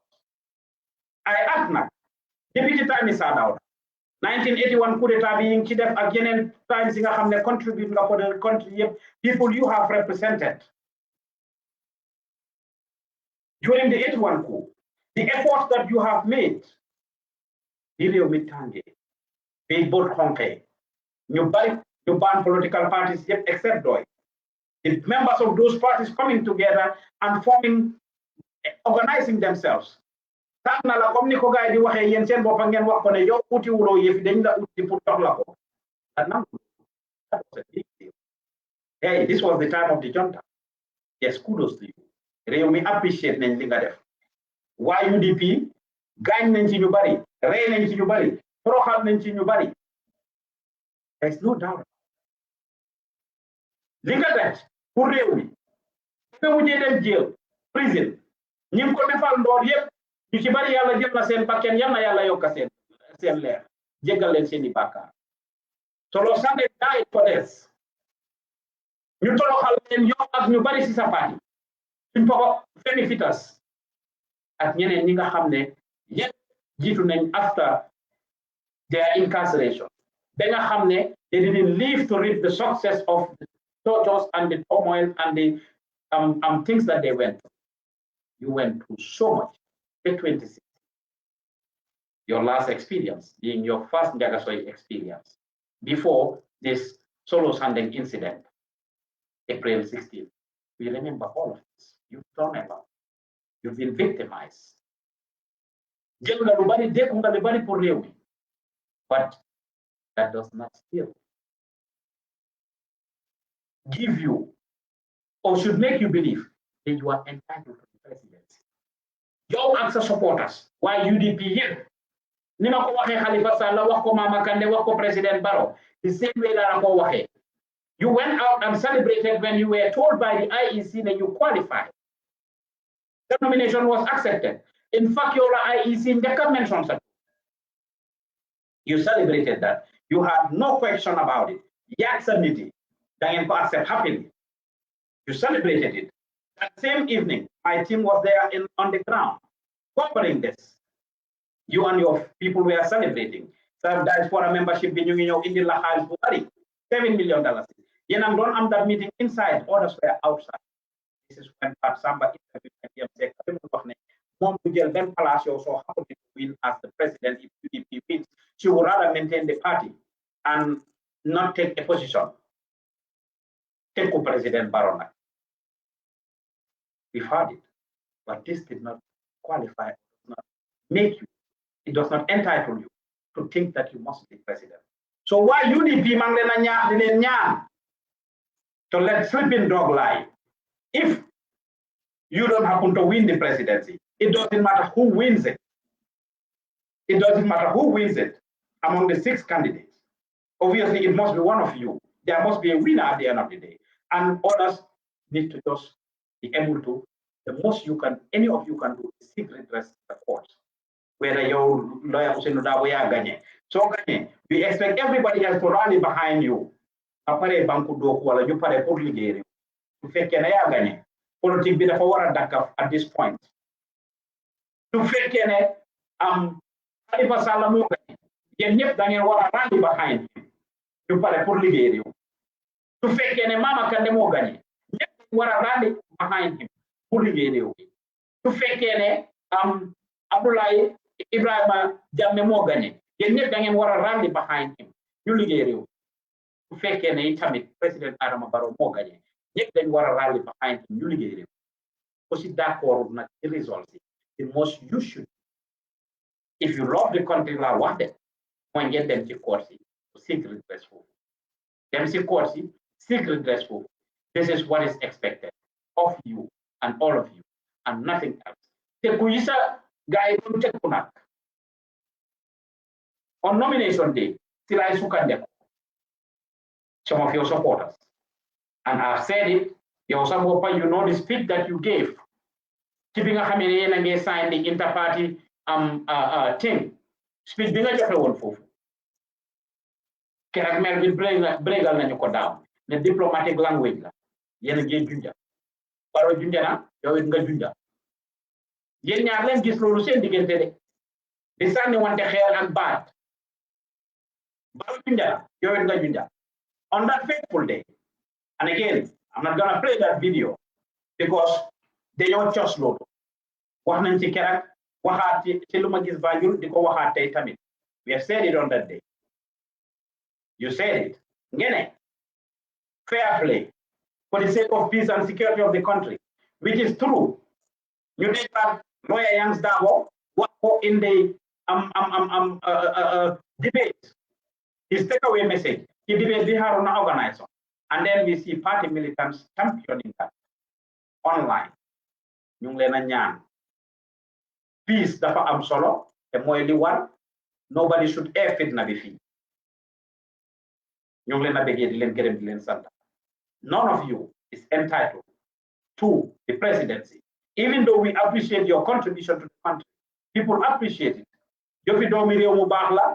I ask now, Deputy Time is out. 1981 coup d'etat being kidnapped again and times in a contribute for the country, people you have represented. During the 81 coup, the efforts that you have made, Bilio Mitange, Big Boat Honke, you ban political parties yet except DOI. The members of those parties coming together and forming, organizing themselves. Hey, this was the time of the junta. Yes, kudos to you. We appreciate Nenlingadef. Why UDP? gaañ nañ ci ñu bari rey nañ ci ñu bari toroxal nañ ci ñu bari there's no doubt li nga daj pour réew mi nga mujjee dem jail prison ñi ngi ko defal ndoor yépp ñu ci bari yàlla jël na seen bakken yal na yàlla yokka seen leer jéggal leen seeni bàkkaar Solo Sunday died for this ñu toroxal leen yow ak ñu bari ci sa parti suñ ko benefitas ak ñeneen ñi nga xam ne yépp jiitu nañ after their incarceration ba nga xam ne they didn't live to reap the success of the tortures and the turmoil and the things that they went through. You went through so much. At 26, your last experience being your first Njagasoy experience before this Solo Sunday incident, April 16th. We remember all of this. You've done a lot. You've been victimized. But that does not still give you or should make you believe that you are entitled to the presidency. Your answer supporters, why UDP here? Nima ko waxe Khalifa Sallah, wax ko Mama Kandeh, wax ko President Barrow. The same way la ko waxe. You went out and celebrated when you were told by the IEC that you qualified. The nomination was accepted. In fact, your IEC never mentioned that. You celebrated that. You had no question about it. You accepted it. Then you accept happily. You celebrated it. That same evening, my team was there on the ground, covering this. You and your people were celebrating. Some diaspora membership in the Lahal $7 million. Yen am don't am that meeting inside, others were outside. This is when Pat Samba interviewed and Mom Mujel Ben Palacio so happened to win as the president. If UDP wins, she would rather maintain the party and not take a position. Take President Barona. We've heard it, but this did not qualify, does not make you, it does not entitle you to think that you must be president. So why UDP to let sleeping dog lie? If you don't happen to win the presidency, it doesn't matter who wins it. It doesn't matter who wins it among the 6 candidates. Obviously, it must be one of you. There must be a winner at the end of the day. And others need to just be able to, the most you can, any of you can do is seek redress the courts. Whether your lawyer Ganye. So Ganye, we expect everybody else to rally behind you. Apare banku do wala ñu paré pour liggéey su fekké né ya gagné politique bi dafa wara dakaf at this point su fekké né am Khalifa Sallah mo gagné yeen ñep da ngeen wara rally behind ñu paré pour liggéey su fekké né Mama Kandeh mo gagné ñep wara rally behind him pour liggéey réew su fekké né am Abdoulaye Ibrahima Jammeh mo gagné yeen ñep da ngeen wara rally behind him ñu liggéey réew su fekkee ne tamit président Adama Barrow moo gagné ñëpp dañ war a rally behind him ñu liggéey réew aussi d'accord nag ci results yi the most you should if you love the country la wax de mooy ngeen dem ci court yi seek redress foofu dem ci court yi seek redress foofu this is what is expected of you and all of you and nothing else te ku yi sa gars yi doon tekku nag on nomination day ci lay sukkandiku some of your supporters. And I've said it, you know the speech that you gave. Keeping a hammer and sign the inter-party thing. Speech being a different one for. Kerak Melvin Bregal na ko down. The diplomatic language la. Yen ge junja. Baro junja na, yow nga junja. Yen ñaar leen gis lolu seen digënté de. Di sanni wante xéer ak baat. Baro junja na, yow nga junja. On that fateful day, and again, I'm not going to play that video because they don't just load. We have said it on that day. You said it. Fair play for the sake of peace and security of the country, which is true. You did that lawyer Young's Dabo in the debate. His takeaway message. He debate the Haruna organizer. And then we see party militants championing that online. Yung lena nyan. peace dafa am solo te mooy li war nobody should air fitna bi fii ñu ngi leen a bëggee di leen gërëm di leen sant none of you is entitled to the presidency even though we appreciate your contribution to the country people appreciate it Joofi doomi réew mu baax la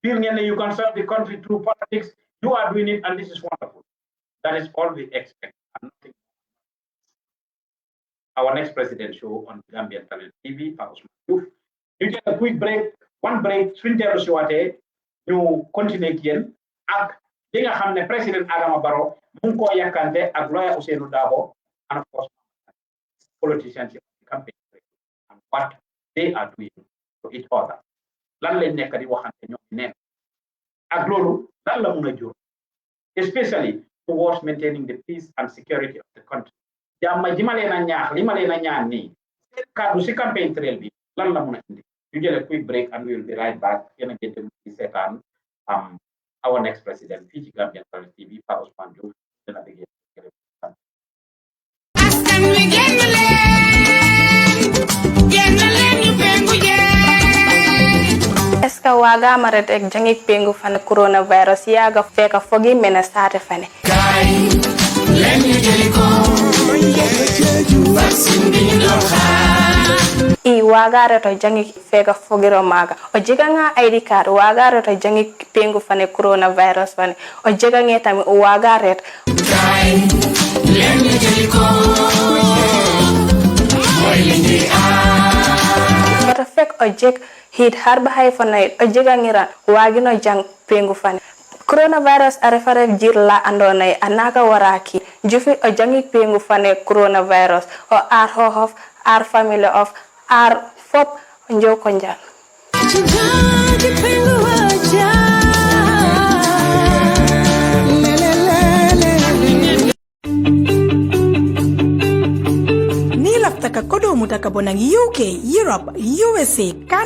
feel ngeen ne you can serve the country through politics you are doing it and this is wonderful that is all we expect and nothing. Our next president show on Gambian Talent TV, Ousman Joof. You get a quick break, one break, suñ dellu si waatee ñu continuer ak yéen ak li nga xam ne président Adama Barrow mu ngi koo yàkkante ak lawyer Ousainou Darboe and of course politicians in the campaign and what they are doing to each other. Lan lañ nekk di waxante ñoom neen ak loolu lan la mun a jur especially towards maintaining the peace and security of the country. Jàmm ji ma leen a ñaax li ma leen a ñaan nii kàddu si campaign trail bi lan la mun a indi ñu jël a quick break and we will be right back yéen a ngi dem di seetaan our next president fii ci Gambian Talents TV Ousman Joof dina déggee askan wi génn leen ñu pengu jee est ce que waga marete ak jangi pengu fan coronavirus yaga feka fogi mena sate fane kay leen ñu jëli ko vaccine bi ñu doon xaar i waga reto jangi feka fogiro maga o jiga nga ID card waga reto jangi pengu fane coronavirus fane o jiga nga tami waga ret kay leen ñu jëli ko moy li ñi bata fek o jeg hit harba hay fane o jiga ngira wagino jang pengu fane coronavirus arefare jir la andona anaka waraki jufi o jangi pengu fane coronavirus o ar hohof ar family of ar fop njo ko njal ni laftaka kodo mutaka bonang UK Europe USA kan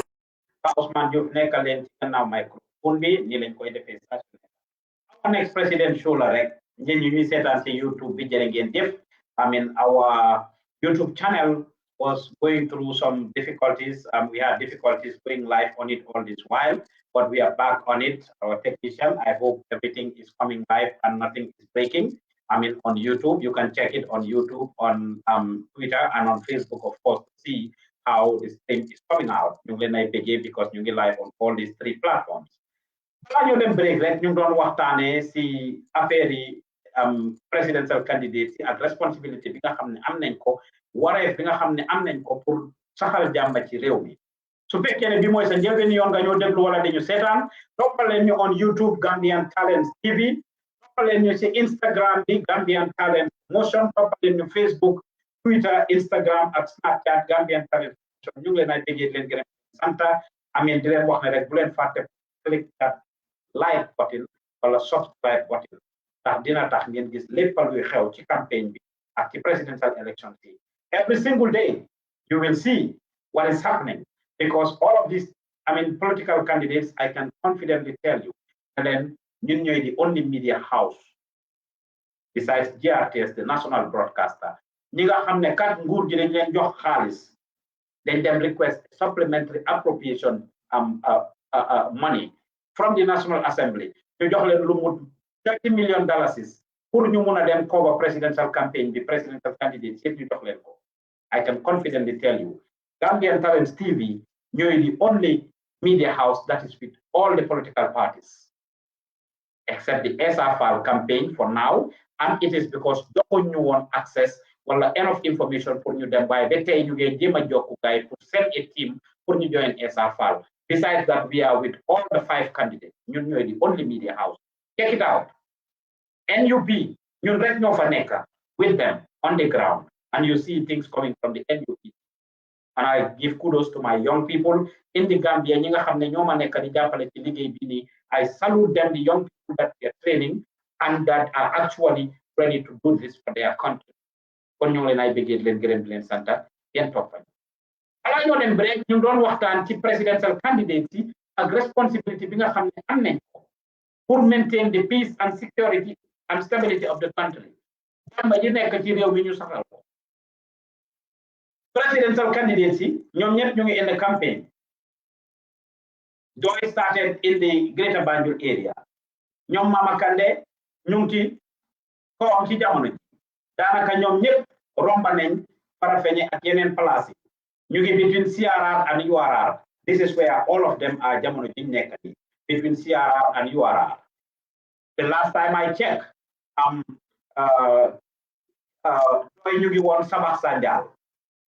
Ousman Joof nekkal leen ci gannaaw microphone bi ni lañ koy defee saa su nekk our next president show la rek ñeen ñu ñuy seetaan ci YouTube bi jërë ngeen jëf I mean our YouTube channel was going through some difficulties. We had difficulties going live on it all this while, but we are back on it. Our technician, I hope everything is coming live and nothing is breaking. I mean, on YouTube, you can check it on YouTube, on Twitter, and on Facebook, of course, to see how this thing is coming out. You will not begin because you will live on all these three platforms. Ñu dem break rek ñu doon waxtaanee si affaire yi presidential candidates ak responsibility bi nga xam ne am nañ ko wareef bi nga xam ne am nañ ko pour saxal jàmm ci réew mi su fekkee ne bi mooy sa njëlbeen yoon nga ñoo déglu wala dañu seetaan toppaleen ñu on YouTube Gambian Talents TV toppaleen ñu ci Instagram bi Gambian Talents Motion toppaleen ñu Facebook Twitter Instagram ak Snapchat Gambian Talents Motion ñu ngi leen ay déggee leen gërëm santa ameen di leen wax ne rek bu leen fàtte click that like button wala subscribe button ndax dina tax ngeen gis lépp luy xew ci campagne bi ak ci presidential election bi every single day you will see what is happening because all of these political candidates I can confidently tell you and then ñun ñooy the only media house besides GRTS the national broadcaster ñi nga xam ne kat nguur gi dañ leen jox xaalis dañ dem request supplementary appropriation money from the National Assembly ñu jox leen lu mu $30 million pour ñu mun a dem cover presidential campaign bi presidential candidates yëpp ñu jox leen ko I can confidently tell you Gambian Talents TV ñooy the only media house that is with all the political parties except the SRFAL campaign for now and it is because joxuñ ñu woon access wala enough information pour ñu dem waaye ba tey ñu ngi jéem a jokku gaay pour send a team pour ñu join SRFAL besides that we are with all the 5 candidates ñun ñooy the only media house check it out NUP ñun rek ñoo fa nekk with them on the ground and you see things coming from the NUP and I give kudos to my young people in the Gambia ñi nga xam ne ñoo ma nekk di jàppale ci liggéey bi nii I salute them the young people that they are training and that are actually ready to do this for their country kon ñoo leen ay bëggee leen gërëm di leen santa yéen toppañ ala ñoo dem break ñu doon waxtaan ci presidential candidates yi ak responsibility bi nga xam ne am nañ ko pour maintain the peace and security and stability of the country jàmm ji nekk ci réew mi ñu saxal ko presidential candidacy ñom ñep ñu ngi in the campaign. Joy started in the Greater Banjul area. Ñom Mama Kandeh ñu ngi ko am ci jamono ji. Danaka ñom ñep romba nañ para feñe ak yenen place ñu ngi between CRR and URR. This is where all of them are jamono ji nekk ni between CRR and URR. The last time I checked, ñu ngi woon Sabax Sanjal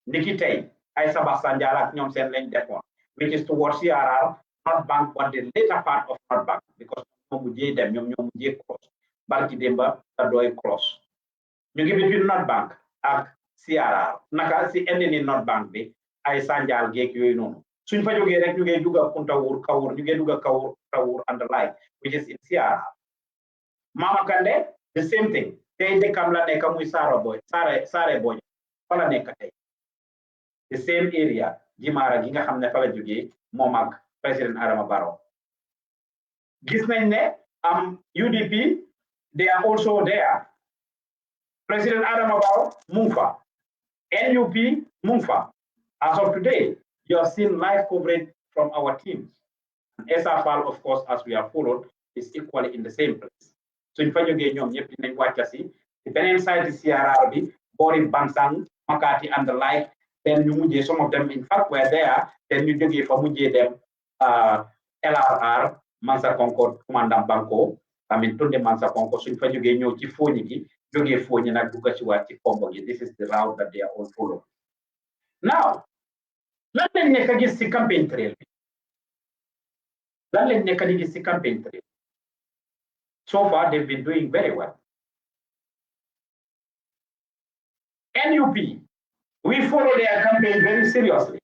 niki tey ay Sabax Sanjal ak ñoom seen lañ defoon, which is towards CRR, North Bank, but the later part of North Bank, because ñoo mujjee dem ñoom ñoo mujjee cross barki démba ta doy cross. Ñu ngi between North Bank ak CRR naka si indi ni North Bank bi ay Sanjal geek yooyu noonu suñ fa jógee rek ñu ngi dugga Kuntawur Kawur ñu ngi dugga Kawur and the like, which is in CRR. Mama Kandeh the same thing tey dëkkam la nekk muy Sare Boy fa la nekk tey the same area Jimara gi nga xam ne fa la jógee moom ak président Adama Barrow. Gis nañ ne UDP they are also there. President Adama Barrow mu ngi fa, NUP mu ngi fa. As of today, you have seen live coverage from our teams. And SFL, of course, as we have followed, is equally in the same place. So in fact, ñoom ñëpp dinañ wàcc si the beneen side the CRR bi boori Bansang Makati and the like, then ñu mujjee some of them in fact were there, then ñu jógee fa mujjee dem LRR Mansa Concord commandant Banko Tunde Mansa Concord suñ fa jógee ñëw ci Fooñi gi jógee Fooñi nag dugga ci waat ci Kombo gi. This is the route that they are all following. Now lan lañ nekk gis ci campaign trail bi lan lañ nekk di gis ci campaign trail. So far, they've been doing very well. NUP, we follow their campaign very seriously.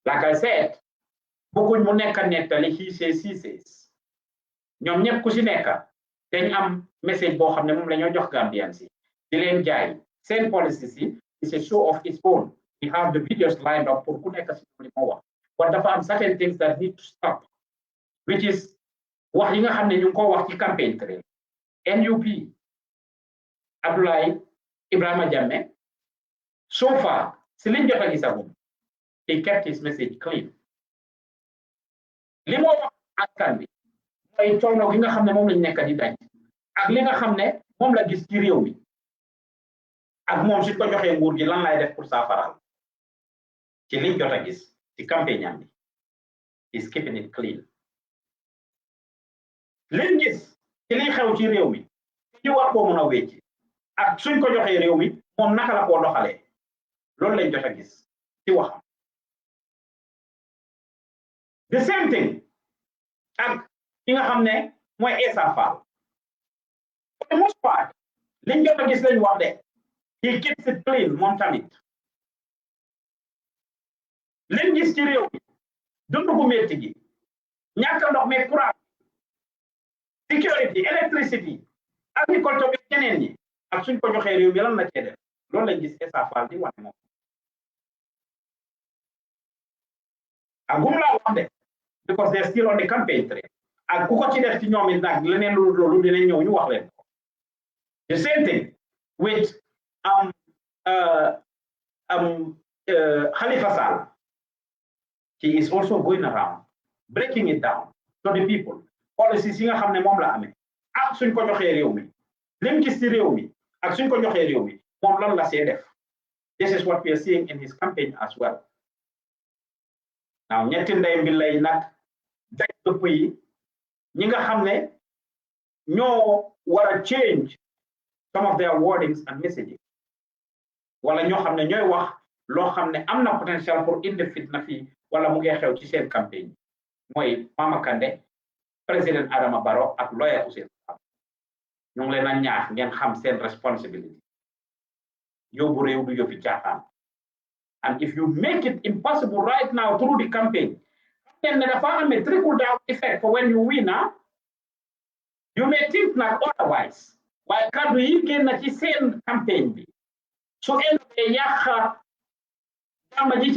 Like I said, beaucoup mu nekk nettali he says, she says. ñoom ñëpp ku si nekk dañ am message boo xam ne moom la ñoo jox Gambian si di leen jaay seen policy si is a show of its own. We have the videos lined up pour ku nekk si li moo wax. But dafa am certain things that need to stop, which is wax yi nga xam ne ñu ngi ko wax ci campaign trail. NUP Abdoulaye Ibrahima Jammeh so far si liñ jot a gisagum he kept his message clean. Li moo wax askan bi mooy coono gi nga xam ne moom lañ nekk di dañ ak li nga xam ne moom la gis ci réew mi ak moom suñ ko joxee nguur gi lan lay def pour saafaraal ci liñ jot a gis ci campagne am bi is keeping it clean. Liñ gis ci liy xew ci réew mi ñu war koo mën a wécci ak suñ ko joxee réew mi moom naka la koo doxalee loolu lañ jot a gis ci waxam. The same thing ak ki nga xam ne mooy Essa Faal for the most part liñ jot a gis lañ wax de he keeps it clean moom tamit. Liñ gis ci réew mi dundu gu métti gi ñàkk ndox mi courant security electricity agriculture bi ñeneen ñi ak suñ ko joxee réew mi lan la cee def loolu lañ gis Essa Faal di wane moom. Agum laa wax de because they're still on the campaign trail ak ku ko ci def ci ñoom it nag leneen loolu dinañ ñëw ñu wax leen ko. The same thing with Halifa Sallah. He is also going around breaking it down to the people. Policies yi nga xam ne moom la amee ak suñ ko joxee réew mi lim gis ci réew mi ak suñ ko joxee réew mi moom lan la see def. This is what we are seeing in his campaign as well. Now ñetti ndey mbi lay nag daj dëpp yi ñi nga xam ne ñoo war a change some of their wordings and messaging wala ñoo xam ne ñooy wax loo xam ne am na potential pour indi fitna fii wala mu ngi xew ci seen campagne mooy Mama Kandeh président Adama Barrow ak lawyer Ousman ñu ngi leen a ñaax ngeen xam seen responsibility yóbbu réew du yóbbi caaxaan. And if you make it impossible right now through the campaign, then there are a trickle down effect for when you win. You may think like otherwise. Why can't we get the same campaign? So in the yaha damaji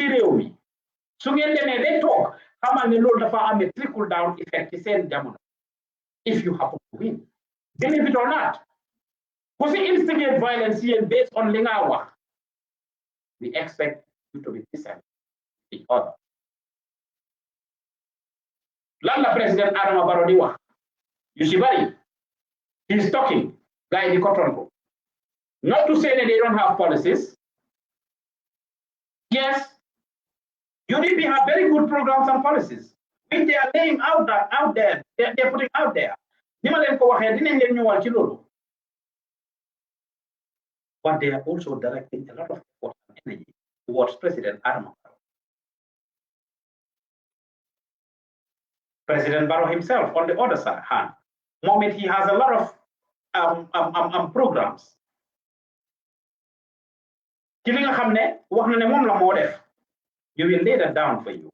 so they talk, how many load of a trickle down effect is in Jamuna if you happen to win. Believe it or not. Because instigate violence here based on Lingawa. We expect to be decent each other. Lan la President Adama Barrow di wax yu ci bari he's talking guy di ko tontu not to say that they don't have policies. Yes, UDP have very good programs and policies which they are laying out there they're putting out there ni ma leen ko waxee dinañ leen ñëwal ci loolu. But they are also directing a lot of effort and energy towards President Adama Barrow. President Barrow himself, on the other hand, moment he has a lot of programs. Ci li nga xam ne wax na ne moom la moo def, you will lay that down for you.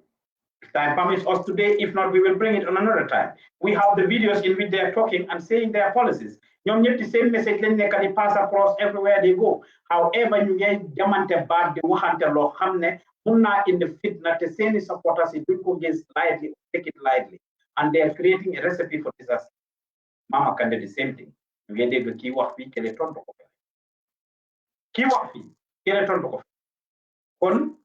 If time permits us today, if not, we will bring it on another time. We have the videos in which they are talking and saying their policies. ñoom ñëpp the same message lañ nekk di pass across everywhere they go. However, ñu ngi jamante baat di waxante loo xam ne mun naa indi fitna te seeni supporters yi duñ ko gis lightly, take it lightly. And they are creating a recipe for disaster. Mama Kandeh the same thing. You get the key wax fi kele tonto ko. Key wax fi kele tonto ko. Kon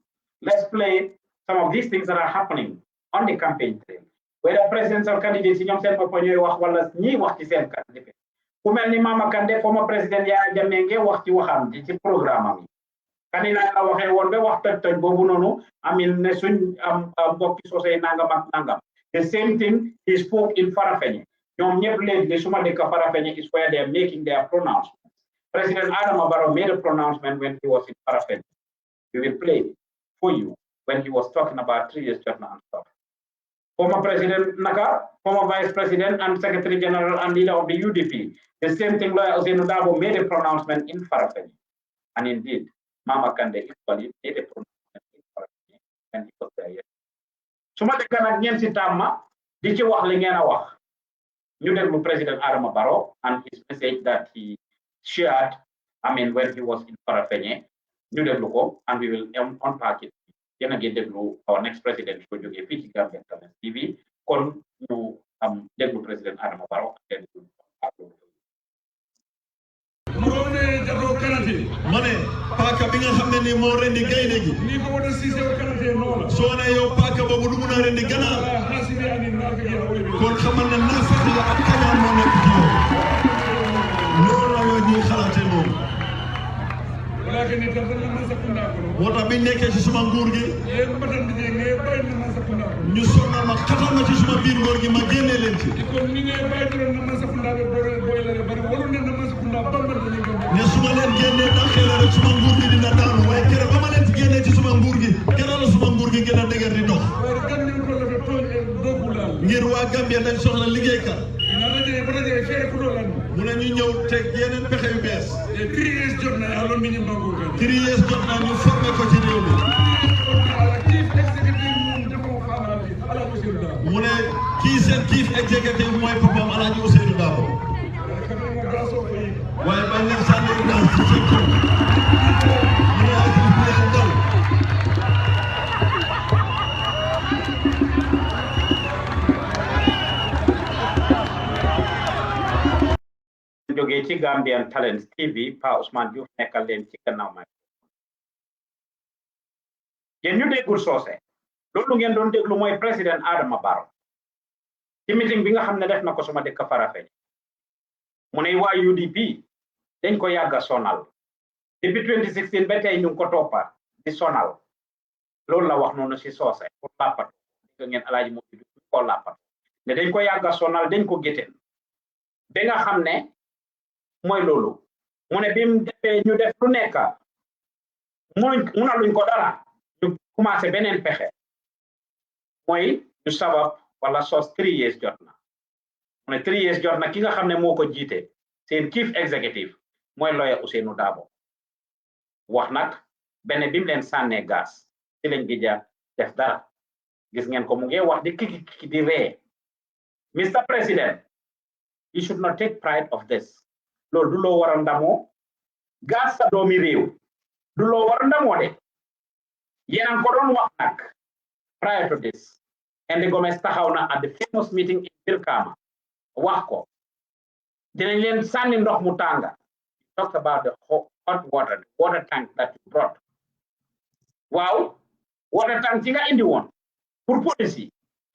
let's play some of these things that are happening on the campaign trail. Whether presidential candidates ñom seen bop ñoy wax wala ñi wax ci seen candidat. Ku melni Mama Kandeh former president Yaya Jammeh nge wax ci waxam ci programme am. Kanina la waxe won be wax toj bobu nonu amin ne suñ am mbokki sosé nangam ak nangam. The same thing he spoke in Farafenni. Ñoom ñëpp léegi suma dëkk Farafenni is where they are making their pronouncements. President Adama Barrow made a pronouncement when he was in Farafenni. We will play it for you when he was talking about 3 years and stuff. Former President Naka, former Vice President and Secretary General and leader of the UDP. The same thing, Lawyer Ousmane Dabo made a pronouncement in Farafenni. And indeed, Mama Kandeh equally made a pronouncement in Farafenni when he was there yesterday. Suma de kan ak ñen ci tamma di ci wax li ngeen wax ñu déglu President Adama Barrow and his message that he shared when he was in Farafenni ñu déglu ko and we will unpack it yéen a ngi déglu our next president ko jógee fii ci Gambian Talents TV kon ñu déglu President Adama Barrow ak déglu Mone jaro kanate mane paka bi nga xamne ni mo rendi gayne gi ni ko wona sise o kanate no so na yow paka bobu du mëna rendi gana hasibi ani nafa gi kon xamal na nafa gi ak kañaan mo nek ci yow no la yo ñi xalaté mom wala ke ni tan na sa kunda ko wota bi nekké ci suma nguur gi e mbatan di ne bay na sa kunda ñu sonal ma xatal ma ci suma biir nguur gi ma génné len ci kon ni ne bay na sa kunda boy la bari wolu ne na sa kunda ne suma leen génne taxé la rek suma nguur gi dina daanu waaye kéré ba ma leen ci génne ci suma nguur gi kéré la suma nguur gi gëna dëgër di dox ngir waa Gambia dañ soxla liggéey ka mu ne ñu ñëw teg yeneen pexe yu bees 3 years jot na alors ñu bango ka 3 years jot na ñu formé ko ci réew mi mu ne kii seen chief executive mooy papam Alaaji Ousseynou Dabo waaye bañ leen sànni daal ci seen kaw mu ne ak bu leen daw jógee ci Gambian Talents TV Pa Ousman Joof nekkal leen ci gannaaw ma yéen ñu déggul soose loolu ngeen doon déglu mooy président Adama Barrow ci meeting bi nga xam ne def na ko suma dëkk Farafenni mu ne waa UDP dañ ko yàgga sonal depuis 2016 ba tey ñu ngi ko toppa di sonal loolu la wax noonu si soose pour làppatu dégg ngeen alaaji moo du ko làppatu ne dañ ko yàgga sonal dañ ko gétteen ba nga xam ne mooy loolu mu ne bi mu defee ñu def lu nekk munaluñ ko dara ñu commencé beneen pexe mooy ñu sabab wala sos 3 years jot na mu ne 3 years jot na ki nga xam ne moo ko jiite seen chief executive mooy Lawyer Ousainou Darboe wax nag benn bi mu leen sànnee gas ci lañ gi ja def dara gis ngeen ko mu ngi wax di kiki di ree Mr. President you should not take pride of this loolu du loo war a ndamoo gas sa doomi réew du loo war a ndamoo de yéen ko doon wax nag prior to this Ende Gomez taxaw na at the famous meeting in Brikama wax ko dinañ leen sànni ndox mu tànga talked about the hot water, the water tank that you brought. Wow, water tank nga indi one. For policy,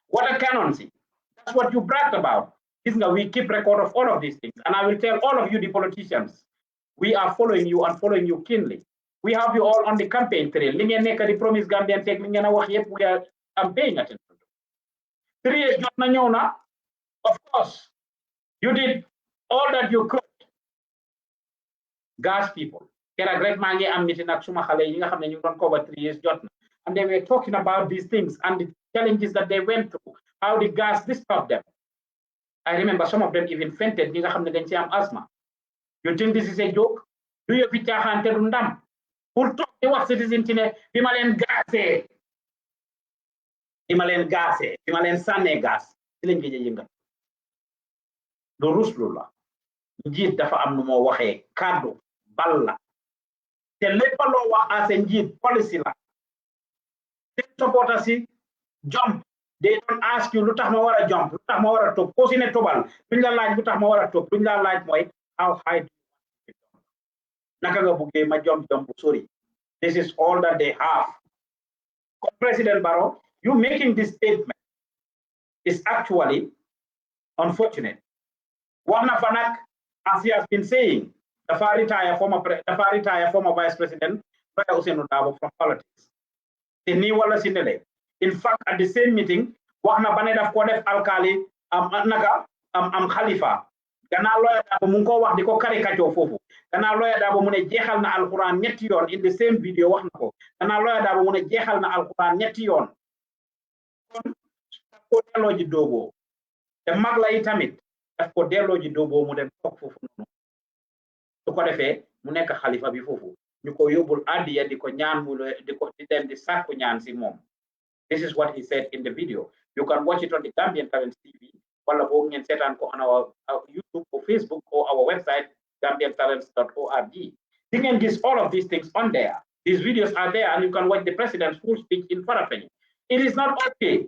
water cannons. That's what you bragged about. We keep record of all of these things. And I will tell all of you, the politicians, we are following you and following you keenly. We have you all on the campaign trail. The promise Gambian take we are paying attention. 3 years of course, you did all that you could. Gas people. Kera great mangi am meeting ak suma xale yi nga xamne ñu don cover 3 years jotna. And they were talking about these things and the challenges that they went through, how the gas disturbed them. I remember some of them even fainted ñi nga xamne dañ ci am asthma. You think this is a joke? Do you fi tiaxante du ndam? Pour tok di wax citizen ci ne bima len gasé. Bima len gasé, bima len sané gas. Ci lañ gëjë yëngal. Do ruslu la. Njiit dafa am nu mo waxé cadeau balla. Te lepp lo wax as a njiit policy la. Supporters jump. They don't ask you lutax ma wara jump, lutax ma wara top. Ko ci ne tobal, buñ la laaj lutax ma wara top, buñ la laaj moy how high do you want to naka nga bëggé ma jump bu sori. This is all that they have. President Barrow, you making this statement is actually unfortunate. Wana fanak, as he has been saying, the far retired former Vice President Ousman from politics. In fact, at the same meeting, Wahna Baneda Kodef Alkali Khalifa. Gana lawyer Dabo Munko wax diko caricature fofu. Gana lawyer Dabo mune jehal na Alquran ñetti yoon in the same video wax nako. Gana lawyer Dabo mune jehal na Alquran ñetti yoon. Kon ko delo ji dogo. Te mag la itamit daf ko delo ji dogo mu dem tok fofu nonu. Su ko defé mu nek khalifa bi fofu. Ñuko yobul adiya diko ñaan mu diko di dem di sakku ñaan ci mom. This is what he said in the video. You can watch it on the Gambian Talents TV. Wala boog ngeen seetaan ko on our YouTube or Facebook or our website gambiantalents.org. You can get all of these things on there. These videos are there and you can watch the president's full speech in front of you. It is not okay.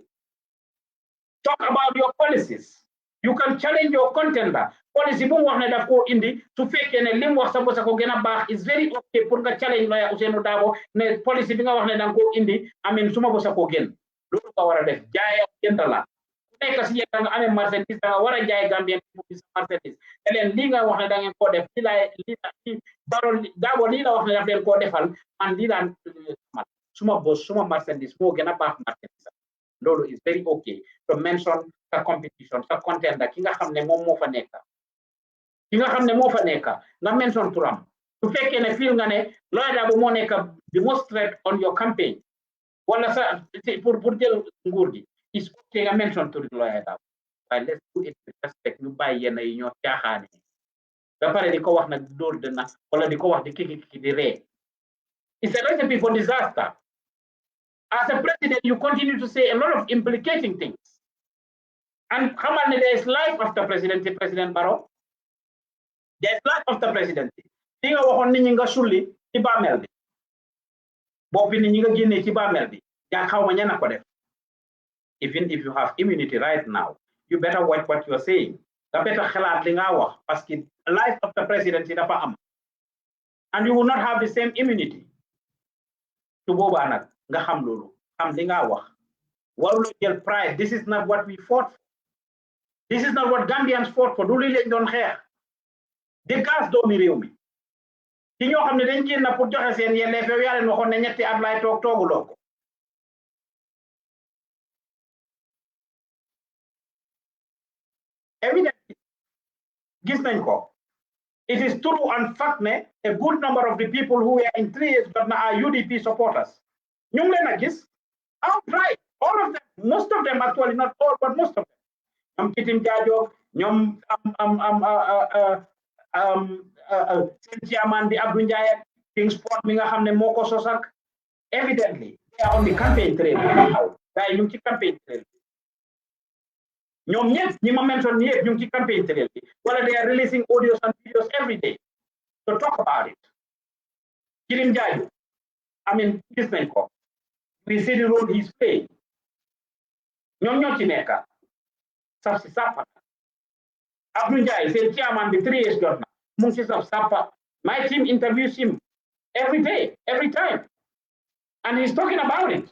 Talk about your policies. You can challenge your contender. Policy bu wax ne daf ko indi su fekkee ne lim wax sa bosa ko gëna baax is very okay pour nga challenge lawyer Ousainou Darboe ne policy bi nga wax ne dang ko indi amin suma bosa ko gën. Lolu ko wara def jaay jënd la. Nek ci yeen nga amé marchandise da nga wara jaay Gambien pour ci marchandise. Elen li nga wax ne da ngeen ko def ci lay li Darboe li la wax ne daf leen ko defal man li la suma boss suma marchandise mo gëna baax marchandise. Lolu is very okay to mention sa competition sa contender ki nga xamne mom mo fa nekk. Ki nga xamne mo fa nekk nga mention turam. Su fekkee ne feel nga ne lawyer Darboe mo nekk the most threat on your campaign. Wala sa pour jël nguur gi. Is okay nga mention to the lawyer Darboe. But let's do it with respect ñu bàyyi yenn yi ñoo caaxaane. Ba pare di ko wax nag dóor dëna wala di ko wax di kiki di ree. It's a recipe for disaster. As a president, you continue to say a lot of implicating things. And xamal ne there is life after presidency, President Barrow. There is life after presidency. Li nga waxoon nit ñi nga sulli ci bàmmeel bi. Boppi nit ñi nga génnee ci bàmmeel bi. Yaa xaw ma ñana ko def. Even if you have immunity right now, you better watch what you are saying. Nga better xalaat li nga wax parce que life after presidency dafa am. And you will not have the same immunity. Su boobaa nag nga xam loolu xam li nga wax waruloo jël pride. This is not what we fought for. This is not what Gambians fought for. Du li lañ doon xeex di gas doomi réew mi ci ñoo xam ne dañ génn pour joxe seen yelleef yow yaa leen waxoon ne ñetti at laay toog tooguloo ko. Evidently gis nañ ko. It is true and fact ne a good number of the people who were in 3 years but now are UDP supporters. ñu ngi leen a gis outright, all of them, most of them actually, not all, but most of them. ñoom Kitim Jaajo, ñoom seen chairman bi Abdou Ndiaye King Sport mi nga xam ne moo ko sos ak evidently they are on the campaign trail. Gars yi ñu ngi ci campaign trail bi ñoom ñëpp ñi ma mention ñëpp ñu ngi ci campaign trail bi wala they are releasing audios and videos every day to talk about it. Kitim Jaajo, I mean gis nañ ko. We see the role he's playing. ñoom ñoo ci nekk saf si sàppa. Abdou Ndiaye seen chairman bi 3 years jot na mu ngi si saf sàppa. My team interviews him every day, every time. And he's talking about it.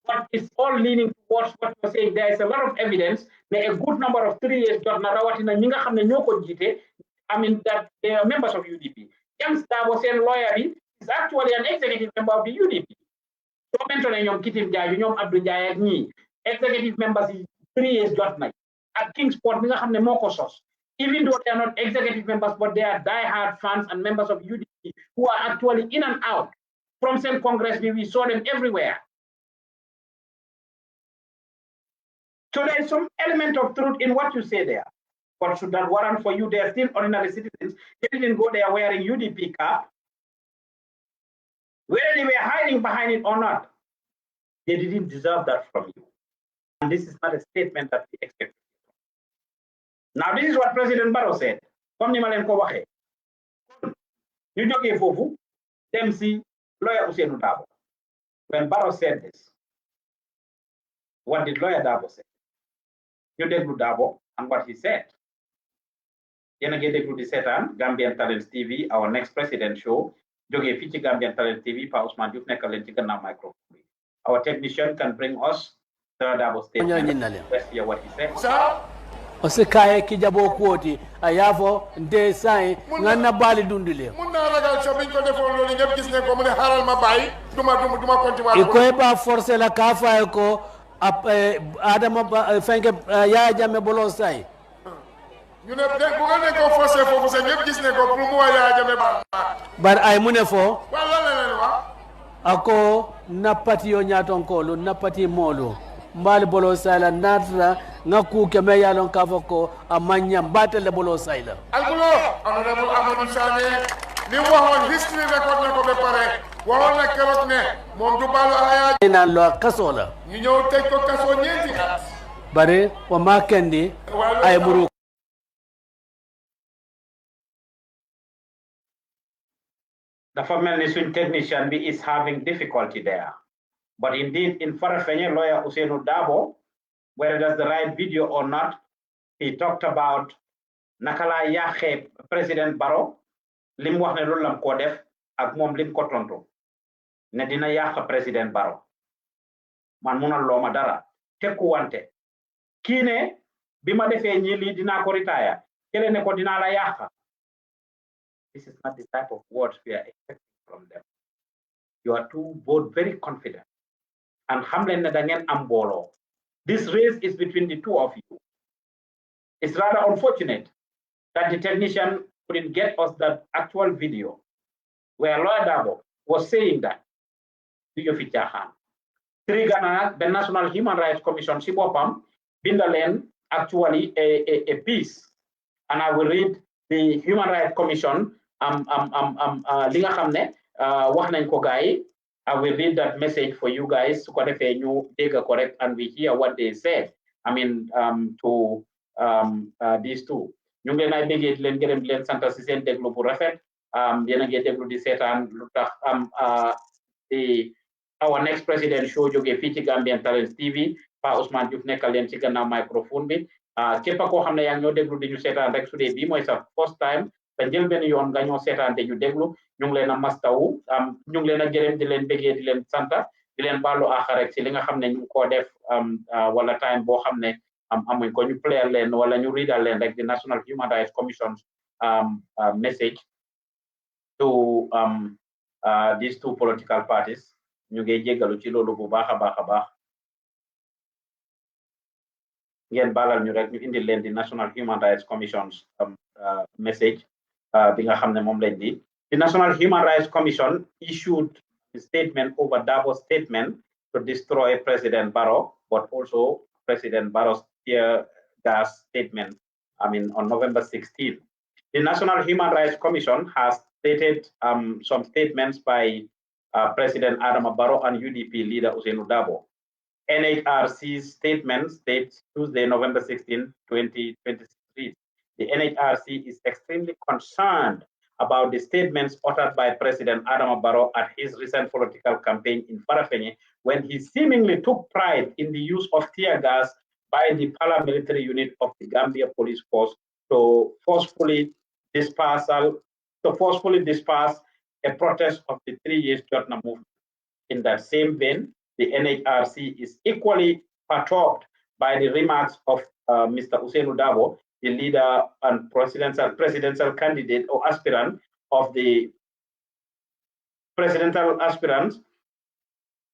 But it's all leaning towards what you're saying. There is a lot of evidence that a good number of 3 years I mean, that they are members of UDP. James Dabo seen lawyer is actually an executive member of the UDP. So mentioning Yom Kitim Jai, Yom Abdul Jai, executive members is 3 years got night. At Kingsport, even though they are not executive members, but they are die-hard fans and members of UDP who are actually in and out. From St. Congress, we saw them everywhere. So there is some element of truth in what you say there. But should that warrant for you? They are still ordinary citizens. They didn't go there wearing UDP cap. Whether they were hiding behind it or not, they didn't deserve that from you. And this is not a statement that we expect. Now, this is what President Barrow said. Comme ni ma leen ko waxee. ñu jógee foofu dem si lawyer Ousainou Darboe. When Barrow said this, what did lawyer Darboe say? You déglu Darboe and what he said. Yéen a ngi déglu di seetaan Gambian Talents TV, our next president show. Jógee fii ci Gambian Talents TV, Pa Ousman Joof nekkal leen ci gannaaw microphone. Our technician can bring us the Darboe statement. Let's hear what he said. Osikaye kijabo kuoti ayavo nde sai ngana bali dundile munna ragal so biñ ko defon lolu ñep gis ne ko mu ne haral ma bay duma konti wa ikoy ba forcer la ka fay ko adama fenke ya jamme bolo sai ñu ne bu ngeen ko forcer fofu sa ñep gis ne ko pour mu wa ya jamme ba bar ay mu ne fo wala la wa ako napati yo nyaton ko lu napati molu mbali bolo sayla natra ngaku keme yalon kafoko amanya batele bolo sayla albulo honorable Amadou Sané ni waxon history record na ko be pare waxon na kérok ne mom du balu aya nan lo kaso la ñu ñew tej ko kaso ñenti at bare wa makendi ay muru dafa melni suñ technician bi is having difficulty there. But indeed, in Farafenye, lawyer Ousainou Darboe, whether that's the right video or not, he talked about nakala yaxe President Barrow, lim wax ne lolu lam ko def ak mom lim ko tonto ne dina yax President Barrow. Man munal loma dara tekku wante ki ne bima defé ñi li dina ko retire kele ne ko dina la yax. This is not the type of words we are expecting from them. You are two both very confident. And Hamlen Nadangen Ambolo. This race is between the two of you. It's rather unfortunate that the technician couldn't get us that actual video where Lawyer Darboe was saying that Trigana, the National Human Rights Commission, Sibopam, Bindalen, actually a piece. And I will read the Human Rights Commission, Linga Hamne, Wahnen Kogai. I will read that message for you guys so you take a correct and we hear what they said. I mean, to these two. Ñu ngi lay bëggé di leen gërëm di leen sant ci seen déglu bu rafet yéen a ngi déglu di seetaan lu tax our next president show jógee fii ci Gambian Talents TV Pa Ousman Joof nekkal leen ci gannaaw microphone bi képp koo xam ne yaa ngi ñoo déglu di ñu seetaan rek su dee bii mooy sa first time te jël benn yoon nga ñoo seetaan te ñu déglu ñu ngi leen a mastawu ñu ngi leen a gërëm di leen bëggee di leen santa di leen baalu àq rek ci li nga xam ne ñu ngi koo def wala time boo xam ne amuñ ko ñu player leen wala ñu readal leen rek the National Human Rights Commission's message to these two political parties ñu ngi jéggalu ci loolu bu baax a baax a baax ngeen baalal ñu rek ñu indil leen di National Human Rights Commission's message bi nga xam ne moom lañ di the National Human Rights Commission issued a statement over Darboe's statement to destroy President Barrow, but also President Barrow's tear gas statement, on November 16th. The National Human Rights Commission has stated some statements by President Adama Barrow and UDP leader Ousainou Darboe. NHRC's statement states Tuesday, November 16, 2023. The NHRC is extremely concerned about the statements uttered by President Adama Barrow at his recent political campaign in Farafenye when he seemingly took pride in the use of tear gas by the paramilitary unit of the Gambia Police Force to forcefully dispersal to forcefully disperse a protest of the 3 years Jotna movement. In that same vein, the NHRC is equally perturbed by the remarks of Mr. Ousmane Dabo, the leader and presidential candidate or aspirant of the presidential aspirants,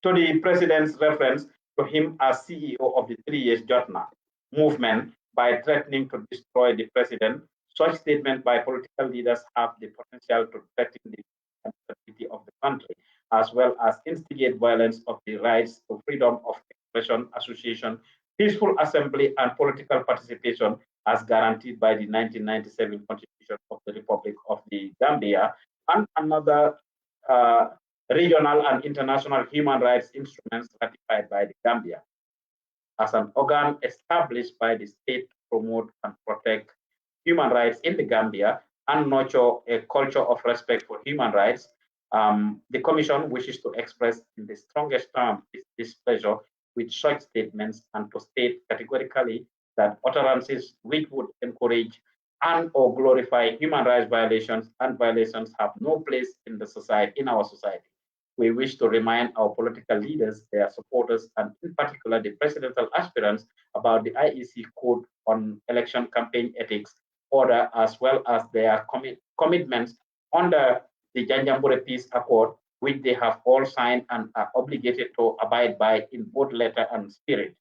to the president's reference to him as CEO of the 3 years Jotna movement by threatening to destroy the president. Such statements by political leaders have the potential to threaten the stability of the country, as well as instigate violence of the rights to freedom of expression, association, peaceful assembly, and political participation as guaranteed by the 1997 Constitution of the Republic of the Gambia and another regional and international human rights instruments ratified by the Gambia. As an organ established by the state to promote and protect human rights in the Gambia and nurture a culture of respect for human rights, the Commission wishes to express in the strongest terms its displeasure with such statements and to state categorically that utterances which would encourage and or glorify human rights violations and violations have no place in the society, in our society. We wish to remind our political leaders, their supporters, and in particular the presidential aspirants about the IEC Code on Election Campaign Ethics Order, as well as their commitments under the Janjambure Peace Accord, which they have all signed and are obligated to abide by in both letter and spirit.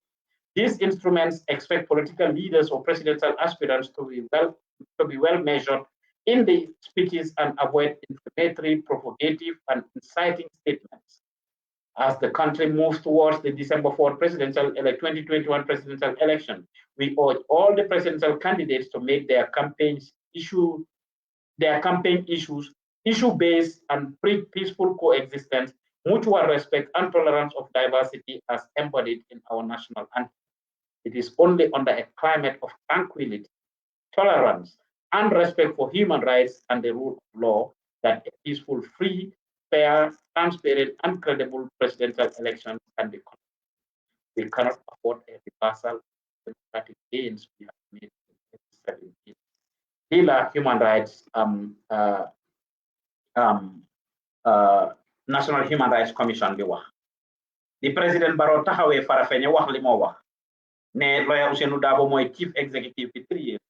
These instruments expect political leaders or presidential aspirants to be well measured in the speeches and avoid inflammatory, provocative, and inciting statements. As the country moves towards the December 4th 2021 presidential election, we urge all the presidential candidates to make their campaign issues issue-based and peaceful coexistence, mutual respect, and tolerance of diversity as embodied in our national anthem. It is only under a climate of tranquility, tolerance, and respect for human rights and the rule of law that a peaceful, free, fair, transparent, and credible presidential election can be conducted. We cannot afford a reversal of democratic gains we have made in 2017. These are human rights, National Human Rights Commission bi wax. The President Barrow taxawee Farafenni wax li moo wax ne lawyer Ousmane Dabo mooy chief executive bi 3 years.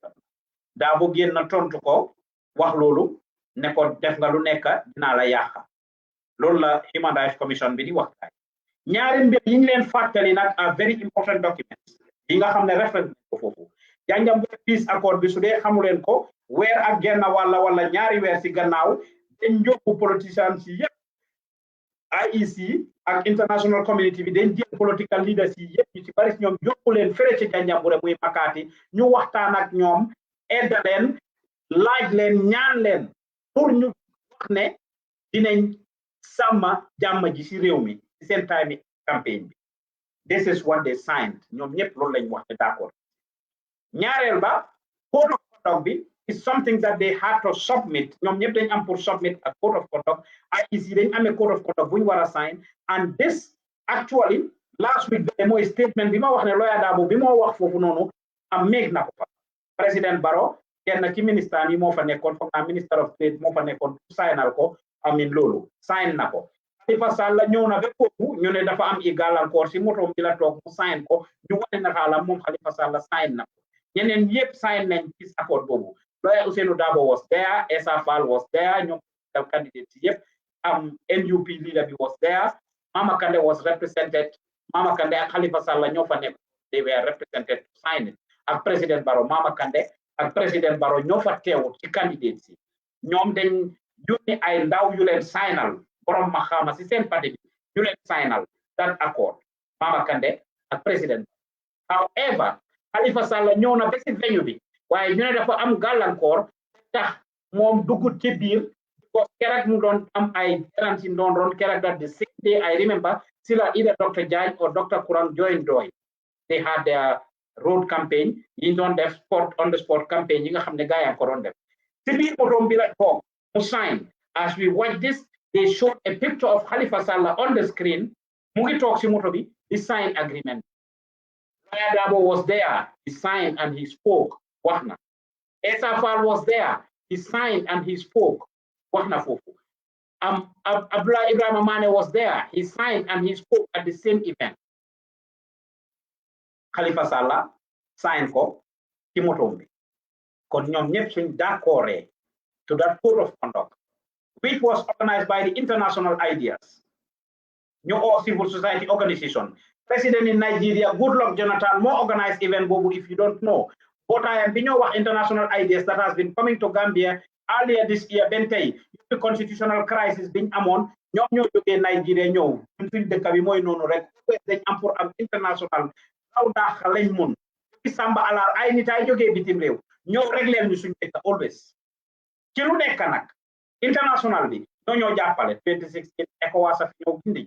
Dabo génn na tontu ko wax loolu ne ko def nga lu nekk dinaa la yàq. Loolu la Human Rights Commission bi di wax. Ñaari mbir yi ñu leen fàttali nag are very important documents yi nga xam ne reference ko foofu. Janjambure Peace Accord bi su dee xamu leen ko weer ak genn wala ñaari weer si gannaaw dañ yóbbu politicians yi yëpp IEC ak international community bi dañ jël political leaders yi yëpp ñu ci bari si ñoom yóbbu leen fere ci Janjambure muy Makati ñu waxtaan ak ñoom edda leen laaj leen ñaan leen pour ñu wax ne dinañ sàmma jàmm ji si réew mi ci seen time campaign bi. This is what they signed. ñoom ñëpp loolu lañ wax ne d'accord. Ñaareel ba code of conduct bi is something that they had to submit. ñoom ñëpp dañ am pour submit a code of conduct. IEC dañ amee code of conduct bu ñu war a sign, and this actually last week the mooy statement bi ma wax ne lawyer Dabo bi moo wax foofu noonu am meeg na ko fa. Président Barrow kenn ci ministère yi moo fa nekkoon foog naa minister of trade moo fa nekkoon signal ko amin loolu sign na ko. Khalifa Sall ñëw na ba foofu ñu ne dafa am i gàllankoor si motom bi la toog mu sign ko ñu wane na xaalam moom Khalifa Sall sign na ko. Ñeneen yëpp sign nañ ci accord boobu. Lawyer Ousmane Dabo was there, Essa Fall was there, ñoom candidates yëpp NUP leader bi was there, Mama Kandeh was represented, Mama Kandeh ak Khalifa Sall ñoo fa nekk, they were represented to sign it. Ak President Barrow, Mama Kandeh ak President Barrow ñoo fa teew ci candidates yi. Ñoom dañ yónni ay ndaw yu leen signal borom ma xama si seen parti bi ñu leen signal that accord, Mama Kandeh ak President. However, Khalifa Sall ñëw na ba si venue bi waaye ñu ne dafa am gàllankoor tax moom dugut ci biir because keroog mu doon am ay errands yi doon ron keroog that the same day I remember sila either Dr. Jai or Dr. Kurang joined Doy. They had their road campaign yi doon def sport on the sport campaign yi nga xam ne gaayam ko doon def ci biir motom bi la toog mu sign. As we watch this, they showed a picture of Khalifa Sallah on the screen mu ngi toog ci moto bi di sign agreement. Lawyer Dabo was there, he signed and he spoke. Wahna. Essa Fall was there, he signed and he spoke. wax na foofu Abdullah Ibrahima Mane was there. He signed and he spoke at the same event. Khalifa Sallah signed ko ci motom bi kon ñom ñep suñ d'accord to that code of conduct which was organized by the international ideas ñu all civil society organization. President in Nigeria Goodluck Jonathan more organized event bobu if you don't know. But I am being international ideas that has been coming to Gambia earlier this year. Bentay, the constitutional crisis being among ñom ñoo joggé Nigeria ñew suñ dëkk bi moy nonu rek dañ am pour am international raw da lañ mun ci samba alar ay nit ay joggé bitim rew ñoo régler ñu suñ dëkk always ci lu nekk nak international bi ñoo jappalé 2016 ECOWAS fi ñoo gindi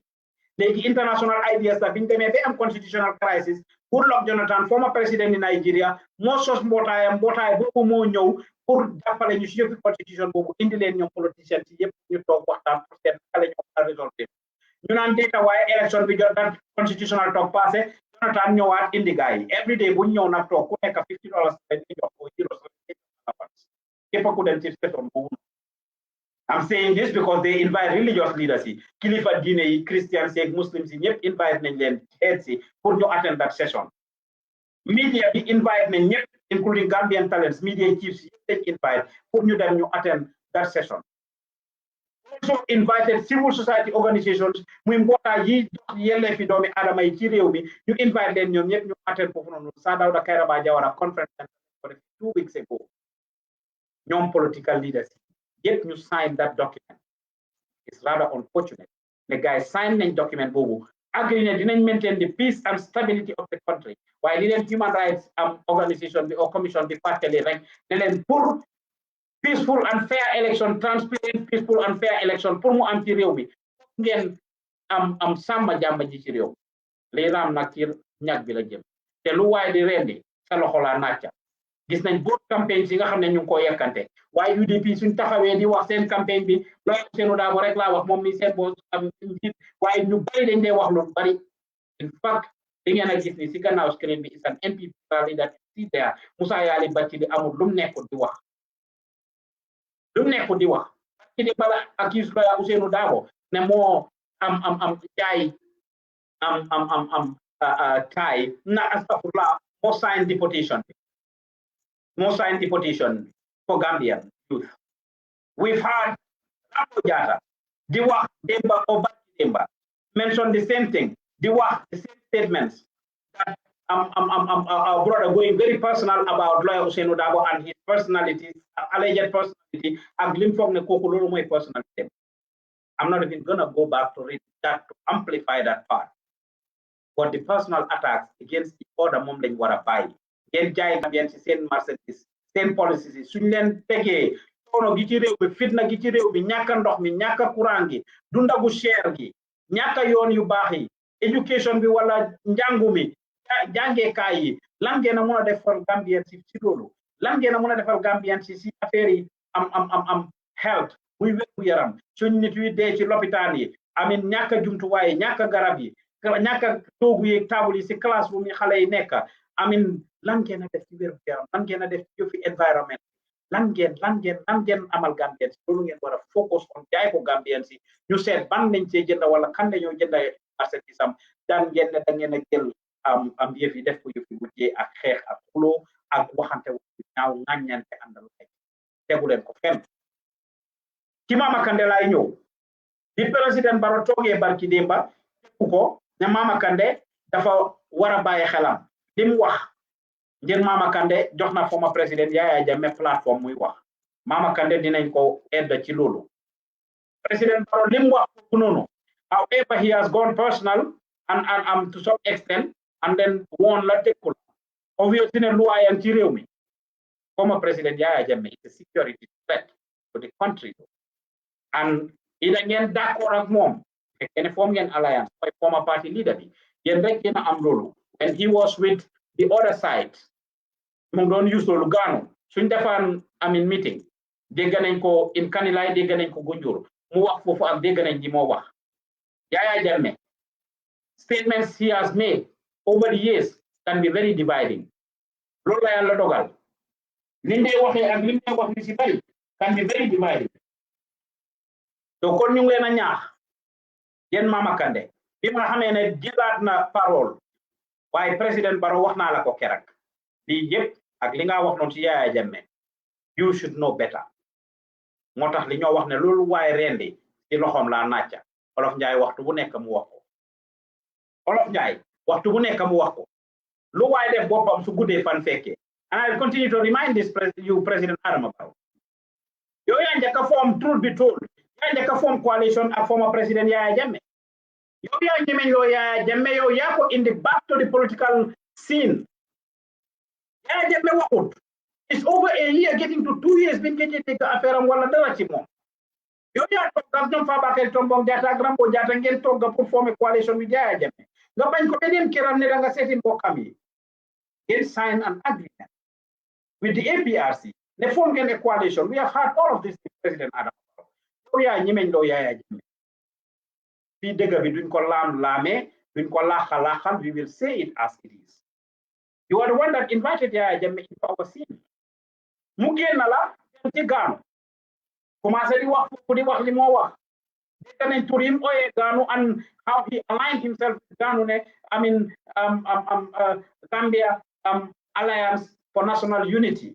légui international ideas da biñ démé bé am constitutional crisis Goodluck Jonathan former president in Nigeria mo sos mbotay bobu mo ñew pour jappalé ñu ci yëf constitution bobu indi leen ñom politiciens ci yëpp ñu tok waxtaan pour sét kala ñu ko résolver ñu naan déta waye élection bi jot dan constitutional talk passé Jonathan ñëwaat indi gaay every day bu ñëw nak tok ku nekk $50 dañ jox ko ci képp ku dem ci station bobu I'm saying this because they invite religious leaders kilifa diine yi Christians yi Muslims yi ñëpp invite nañ leen heads yi pour ñu attend that session media bi invite nañ ñëpp including Gambian talents media chiefs yi dañ invite pour ñu dem ñu attend that session also invited civil society organizations muy mbootaay yi jox yelle fi doomi adama yi ci réew mi ñu invite leen ñoom ñëpp ñu attend foofu noonu Sir Dawda Kairaba Jawara conference 2 weeks ago ñoom political leaders yet you sign that document. It's rather unfortunate. The guys signed the document bobu agree didn't maintain the peace and stability of the country. While the human rights organization or commission the party rank, then pour peaceful and fair election, transparent, peaceful and fair election pour mu am ci réew mi ngeen am samba jamba ji ci réew li ram nak ci ñak bi la jëm té lu way di rendi sa loxo la nacca gis nañ both campaign yi nga xam ne ñu ngi ko yekkante waaye UDP suñ taxawee di wax seen campaign bi looy seenu daa bo rek laa wax moom mi seen boo am njiit waaye ñu bari dañ dee wax lu bari in fact di ngeen a gis ni si gannaaw screen bi is an MP that si there Musa Yali Bacci di amul lu mu nekkul di wax ci di bala accuse lawyer Ousainou Darboe ne moo am jaay taay na astafurlah moo sign deportation for Gambian youth. We've had Abu Jata, Diwa Demba or Demba mentioned the same thing. Diwa, the same statements that our brother going very personal about lawyer Ousainou Darboe and his personality, alleged personality, and glimpse of my personality. I'm not even gonna go back to read that to amplify that part. But the personal attacks against the other mom they were by. Yen jaay Gambian ci seen marchandise seen policies yi suñ leen tegee coono gi ci réew bi fitna gi ci réew bi ñàkk ndox mi ñàkk courant gi dunda gu cher gi ñàkk yoon yu baax yi education bi wala njàngu mi jàngeekaay yi lan ngeen a mën a defal Gambian ci loolu lan ngeen a mën a defal Gambian ci affaire yi am health muy wér yaram suñ nit yi dee ci lopitaan yi amin ñàkk jumtuwaay yi ñàkk garab yi ñàkk toogu yi table yi ci classe bu mi xale yi nekk amin lan ngeen a def ci wér yaram lan ngeen a def ci yëfi environment lan ngeen amal Gambien si loolu ngeen war a focus on jaay ko Gambien si ñu seet ban nañ cee jënd wala kan lañoo jënd marchandise am daan ngeen ne da ngeen a jël am yëf yi def ko yëfi mujjee ak xeex ak xuloo ak waxante wu ñaaw ŋàññante àndal tegu leen ko fenn ci Mama Kandeh laay ñëw di président Barrow toogee barki démba tegu ko ne Mama Kandeh dafa war a bàyyi xelam li mu wax ngeen Mama Kandeh jox na former président Yaya Jammeh plateforme muy wax Mama Kandeh dinañ ko aide ci loolu président Barrow li mu wax foofu noonu however he has gone personal and to some extent and then won la tekkul obviously ne loi yang ci réew mi former président Yaya Jammeh is a security threat to the country and ida ngeen d'accord ak moom fekkene form ngeen alliance mooy former party leader bi yéen rek dina am loolu and he was with the other side mu doon use loolu gaanu suñ defaan meeting dégg nañ ko in Kanilai dégg nañ ko Gunjur mu wax foofu ak dégg nañ ji moo wax Yaya Jammeh statements he has made over the years can be very dividing loolu la yàlla dogal li ndee waxee ak li ndee wax li si bari can be very dividing to kon ñu ngi leen a ñaax yéen Mama Kandeh bi nga xamee ne jëlaat na parole waaye président Barrow wax naa la ko keroog lii yëpp ak li nga wax noonu ci Yaya Jammeh you should know better moo tax li ñoo wax ne loolu waaye rendi ci loxoom laa nàcca Olof Njaay waxtu bu nekk mu wax ko Olof Njaay waxtu bu nekk mu wax ko lu waaye def boppam su guddee fan fekkee and I will continue to remind this President Adama Barrow yow yaa njëkk a form truth be told yaa njëkk a form coalition ak former président Yaya Jammeh yow yaa ñemeñ loo Yaya Jammeh yow yaa ko indi back to the political scene Yaya Jammeh waxut it's over a year getting to 2 years biñ ko ci affaire am wala dara ci moom yow yaa toog ak ñoom Fabakary Tombong Jatta ak Rambo Jatta ngeen toog nga pour former coalition bi Yaya Jammeh nga bañ ko beneen këram ne da nga seeti mbokkam yi ngeen sign an agreement with the APRC ne form ngeen a coalition we have had all of this with President Adama Barrow yow yaa ñemeñ loo Yaya Jammeh fii dëgg bi duñ ko laam-laamee duñ ko laaxal we will say it as it is you are the one that invited Yaya Jammeh into our scene mu génn la dem ci Gaanu commencé di wax foofu di wax li moo wax dégg nañ tur yi mu ooyee Gaanu and how he aligned himself with Gaanu ne I mean Gambia Alliance for National Unity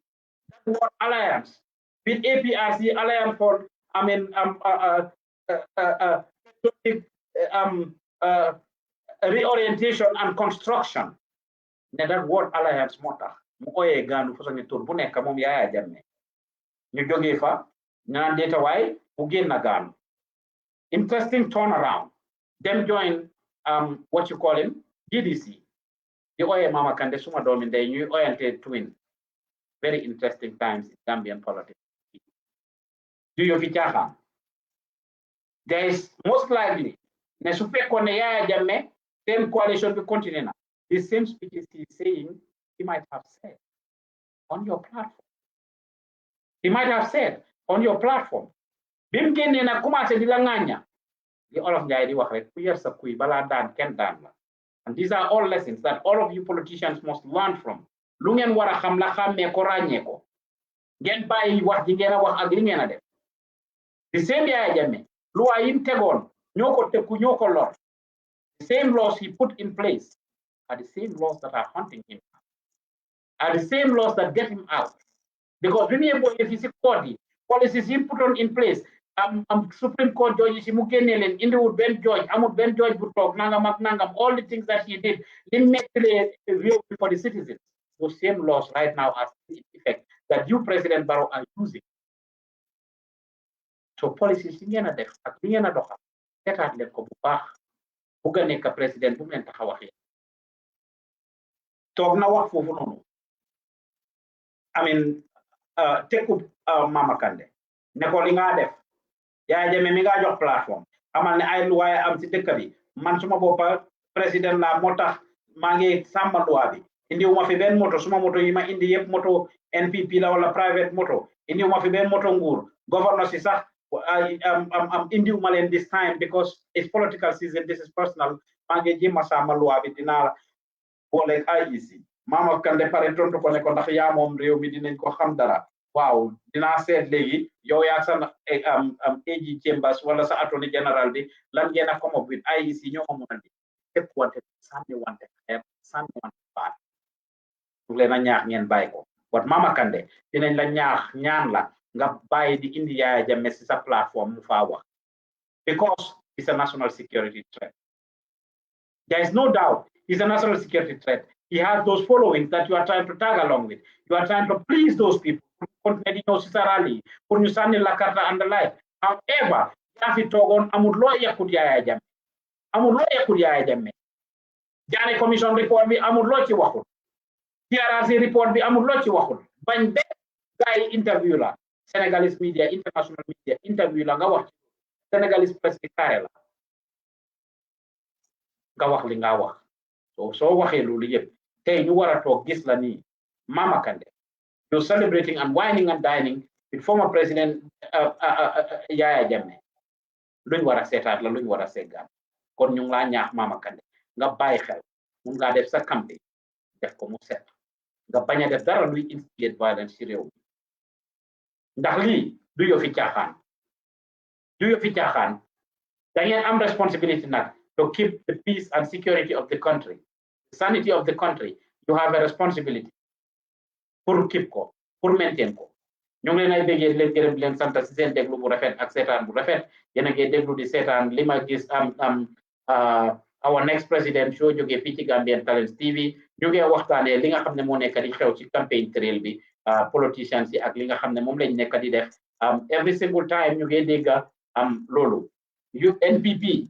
that word alliance with APRC Alliance for I mean reorientation and construction ne that word alliance moo tax mu ooyee Gaanu façon ni tur bu nekk moom Yaya Jammeh ñu jógee fa ñu naan deeta waay mu génn Gaanu interesting turnaround them join what you call him GDC di ooyee Mama Kandeh suma doomi ndey ñuy oyante twin very interesting times in Gambian politics du yo fi caaxaan there is most likely ne su fekkoon ne Yaya Jammeh same coalition bi continue na the same speeches he is saying he might have said on your platform he might have said on your platform bim génnee nag commencé di la ŋàñña di Olof Njaay di wax rek ku yer sa kuy balaa daan kenn daan la and these are all lessons that all of you politicians must learn from lu ngeen war a xam la xàmmee ko ràññee ko ngeen bàyyi wax ji ngeen a wax ak li ngeen a def the same Yaya Jammeh luwaa yim tegoon ñoo ko tekku ñoo ko lor the same laws he put in place are the same laws that are hunting him are the same laws that get him out because when you if you see court policies he put on in place Supreme Court judges mu génne leen indiwul benn judge amul benn judge bu toog nangam ak nangam all the things that he did lim make real for the citizens those same laws right now are still in effect that you President Barrow are using so policies yi ngeen a def ak li ngeen a doxal seetaat leen ko bu baax bugg a nekk président bu mu leen tax a waxee toog na wax foofu noonu amin tekku Mama Kandeh ne ko li nga def Yaya Jammeh mi nga jox plateforme xamal ne ay luwaaye am ci dëkk bi man suma boppa président la moo tax maa ngi sàmma luwaa bi indiwuma fi benn moto suma moto yi ma indi yëpp moto NPP la wala private moto indiwuma fi benn moto nguur gouverneur si sax indiwuma leen this time because it's political season this is personal maa ngi jéem a sàmma luwaa bi dinaa la booleeg IEC Mama Kandeh pare tontu ko ne ko ndax yaa moom réew mi dinañ ko xam dara waaw dinaa seet léegi yow yaa sa AG Chambers wala sa attorney general bi lan ngeen a come up with IEC ñoo ko mën a di képp wante sànni wante xeer sànni wante baat ñu leen a ñaax ngeen bàyyi ko wat Mama Kandeh dinañ la ñaax ñaan la nga bàyyi di indi Yaya Jammeh si sa plateforme mu faa wax because it's a national security threat there is no doubt it's a national security threat he has those followings that you are trying to tag along with you are trying to please those people continue di ñëw si sa rally pour ñu sànni la carte and the like however yaa fi toogoon amul loo yekkut Yaya Jammeh amul loo yekkut Yaya Jammeh Janneh commission report bi amul loo ci waxul TRRC report bi amul loo ci waxul bañ be gars yi interview la Senegalese media international media interview la nga wax Senegalese presse bi carré la nga wax li nga wax soo waxee loolu yëpp tey ñu war a toog gis la nii Mama Kandeh you're celebrating and whining and dining with former President Yaya Jammeh luñ war a seetaat la luñ war a seggaat kon ñu ngi laa ñaax Mama Kandeh nga bàyyi xel mun ngaa def sa campagne def ko mu set nga bañ a def dara luy instigate violence ci réew mi ndax lii du yo fi caaxaan do you fi caaxaan da ngeen am responsibility nag to keep the peace and security of the country, sanity of the country. You have a responsibility pour keep ko, pour maintain ko. ñu ngi leen ay bëggee leen gërëm leen sant si seen déglu bu rafet ak seetaan bu rafet yéen a ngi déglu di seetaan li ma gis our next president show jógee fii ci Gambian Talents TV ñu ngi waxtaanee li nga xam ne moo nekk di xew ci campaign trail bi politicians yi ak li nga xam ne moom lañ nekk di def every single time ñu ngi dégg loolu NPP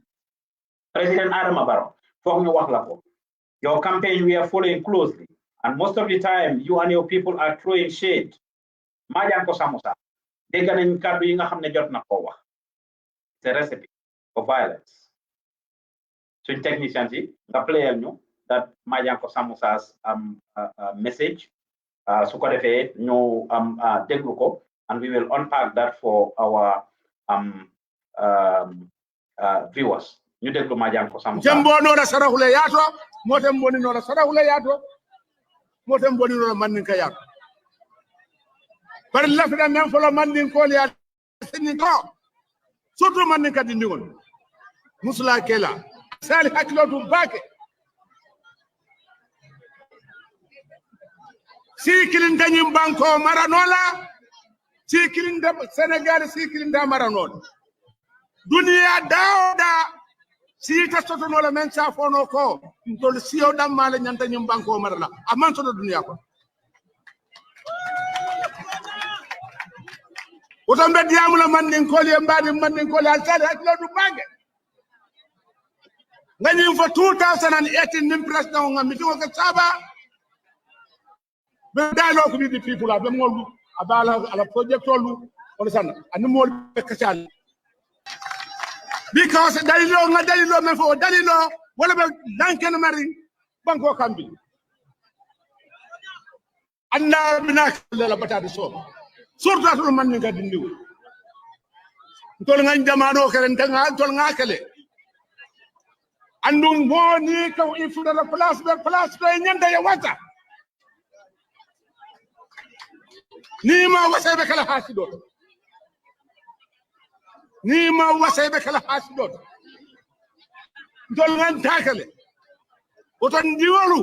President Adama Barrow foog ñu wax la ko your campaign we are following closely and most of the time you and your people are throwing shade Madianko Samusa dégg nañ kàddu yi nga xam ne jot na koo wax c'est recipe for violence suñ technicians yi nga playal ñu that Madianko Samusa's message su ko defee ñu déglu ko and we will unpack that for our viewers ñu déglu Madianko Samusa jembo no la sarahule yato motem boni no la sarahule yato motem boni no la maninka yato par lafda men folo mandin ko ya sinni ko surtout mandin ka dindigol musula kela sali haklotu bake sikilin dañim banko maranola sikilin da Senegal sikilin da maranola dunia dawda sita soto no la men sa fono ko tol siyo dam mala nyanta ñim banko marala amman soto dunia ko woto mbeddi yamula mandin koli e mbadi mandin koli al sali hakilo du bange ngani fo 2018 nim president ngam mi ko saba be dalo ko di people be ngolu abala ala project tolu on san ani mol be kacal because dalilo men fo dalilo wala be danken mari banko kambi anna binak la batade so surtout atul man ni gaddi ndiw tol ngañ jamano kelen tanga tol ngakale andum boni ko ifuda la place be nyanda ya wata ni ma wasaybe kala hasidot tol ngañ takale oton diwalu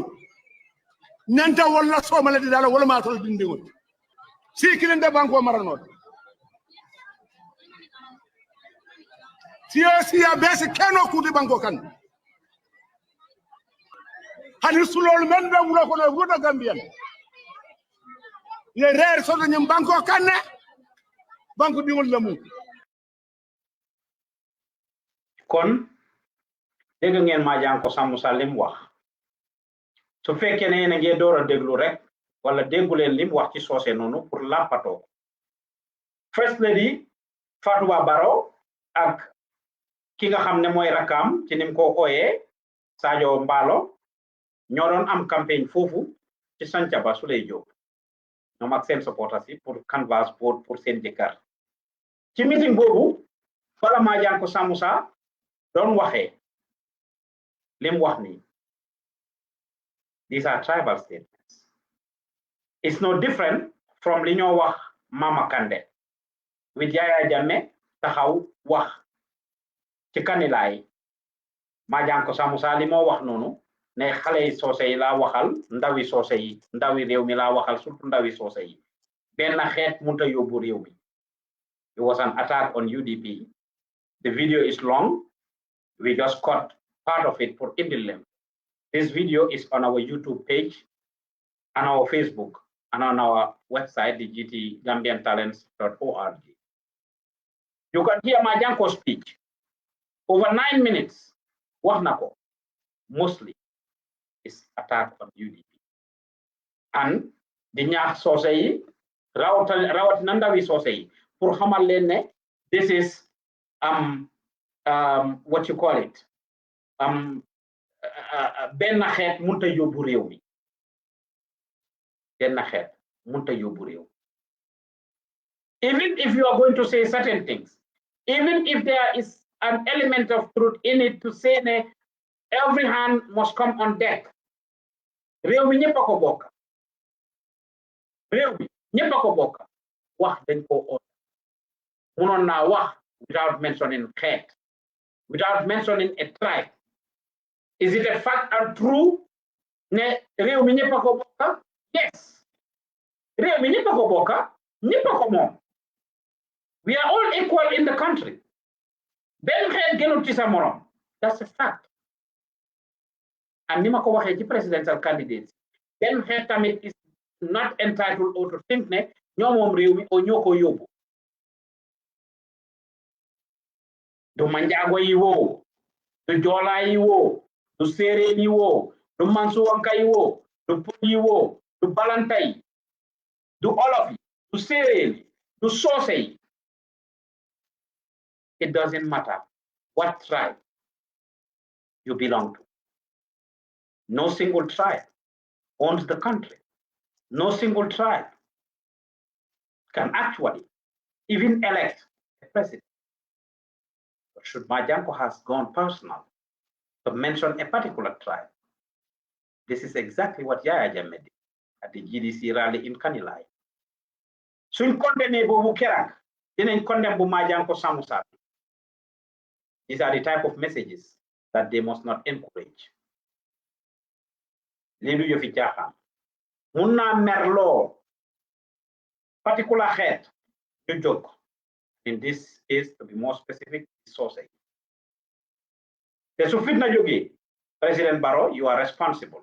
nyanta wala so mala di dala wala ma tol dindiwol sikilin da banko maranot siya besi keno kuti banko kan hani sulol men be wulo ko no ruda Gambian le rer so nyum banko kan ne banko dingol lamu kon dégg ngeen Madianko Samusa lim wax su fekkee ne yéen a ngi door a déglu rek wala déggu leen lim wax ci soose noonu pour lampatoo First Lady Fatouba Barrow ak ki nga xam ne mooy rakam ci nim ko ooyee Sadio Mballo ñoo doon am campagne foofu ci Santhiaba Souleye Diop ñoom ak seen supporters yi pour canvas pour seen jëkkër ci meeting boobu fala Madianko Samusa doon waxee lim wax ni these are tribal statements. It's no different from li ñoo wax Mama Kandeh with Yaya Jammeh taxaw wax ci Kanilaay Madianko Samusa li moo wax noonu ne xale yi soose yi laa waxal ndawi soose yi ndawi réew mi laa waxal surtout ndawi soose yi benn xeet munta yóbbu réew mi. It was an attack on UDP. The video is long. We just cut part of it for Indilem. This video is on our YouTube page, on our Facebook, and on our website, GambianTalents.org. You can hear Madianko's speech. Over 9 minutes, Wahnako, mostly, is attack on UDP. And the Nyah Sosei, Rawat Nandawi Sosei, pour xamal leen ne this is what you call it benn xeet munta yóbbu réew mi benn xeet munta yóbbu réew. Even if you are going to say certain things, even if there is an element of truth in it to say ne every hand must come on deck, réew mi ñëpp a ko bokk, réew mi ñëpp a ko bokk, wax dañ ko munoon naa wax without mentioning hate, without mentioning a tribe. Is it a fact and true? Ne réew mi ñëpp a ko bokka? Yes. Réew mi ñëpp a ko bokka, ñëpp a ko moom. We are all equal in the country. Ben xeet gënul ci sa morom. That's a fact. And ni ma ko waxee ci presidential candidates, Ben xeet tamit is not entitled or to think ne ñoo moom réew mi o ñoo ko yóbbu. Du manjaago yi woo, du joola yi woo, du séeréer yi woo, du mansuwanka yi woo, du pël yi woo, du balanta yi, du olof yi, du séeréer yi, du soose yi. It doesn't matter what tribe you belong to. No single tribe owns the country. No single tribe can actually even elect a president. But should Majanko has gone personal to mention a particular tribe, this is exactly what Yaya Jammeh did at the GDC rally in Kanilai. Suñ condamné boobu kerak dinañ condemn bu Majanko Samusabi. These are the type of messages that they must not encourage. Lidu yo fi caaxaan mun naa merloo particular xeet ñu jóg. In this case, to be more specific, source. The Sufitna Yogi, President Barrow, you are responsible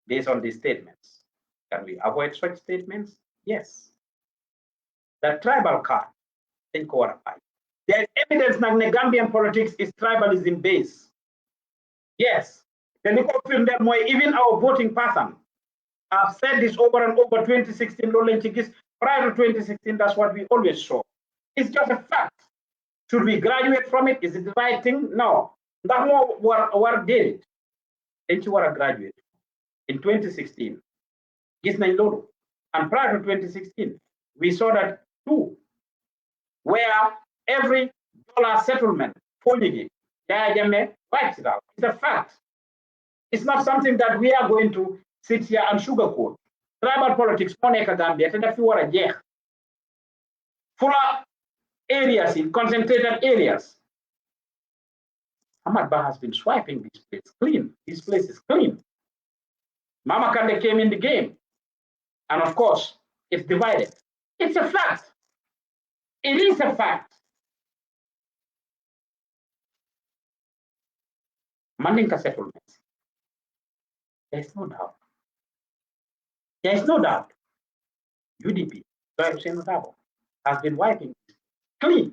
based on these statements. Can we avoid such statements? Yes. The tribal card, think over it. There is evidence that the Gambian politics is tribalism based. Yes. The Nico film that even our voting pattern. I've said this over and over 2016, prior to 2016, that's what we always saw. It's just a fact. Should we graduate from it? Is it the right thing? No. That more what did it. Ain't you want to graduate? In 2016, and prior to 2016, we saw that too, where every dollar settlement, wipes it out. It's a fact. It's not something that we are going to sit here and sugarcoat. Tribal politics, Gambia, and if you want to full areas, in concentrated areas. Ahmad Bah has been swiping this place clean. This place is clean. Mama Kande came in the game. And of course, it's divided. It's a fact. It is a fact. Mandinka settlements. There's no doubt. There's no doubt. UDP, has been wiping clean.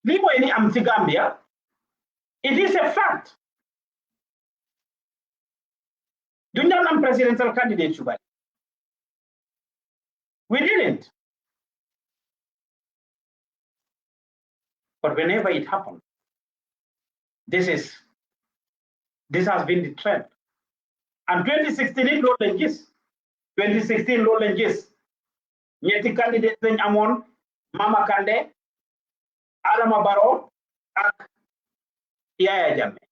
Limo any Gambia, it is a fact. Do you know presidential candidate, Shubai? We didn't. But whenever it happened, this has been the trend. And 2016 it low lenges. 2016 low lenges. Nyeti candidate then amon Mama Kande, Adama Barrow, ak Yaya Jammeh.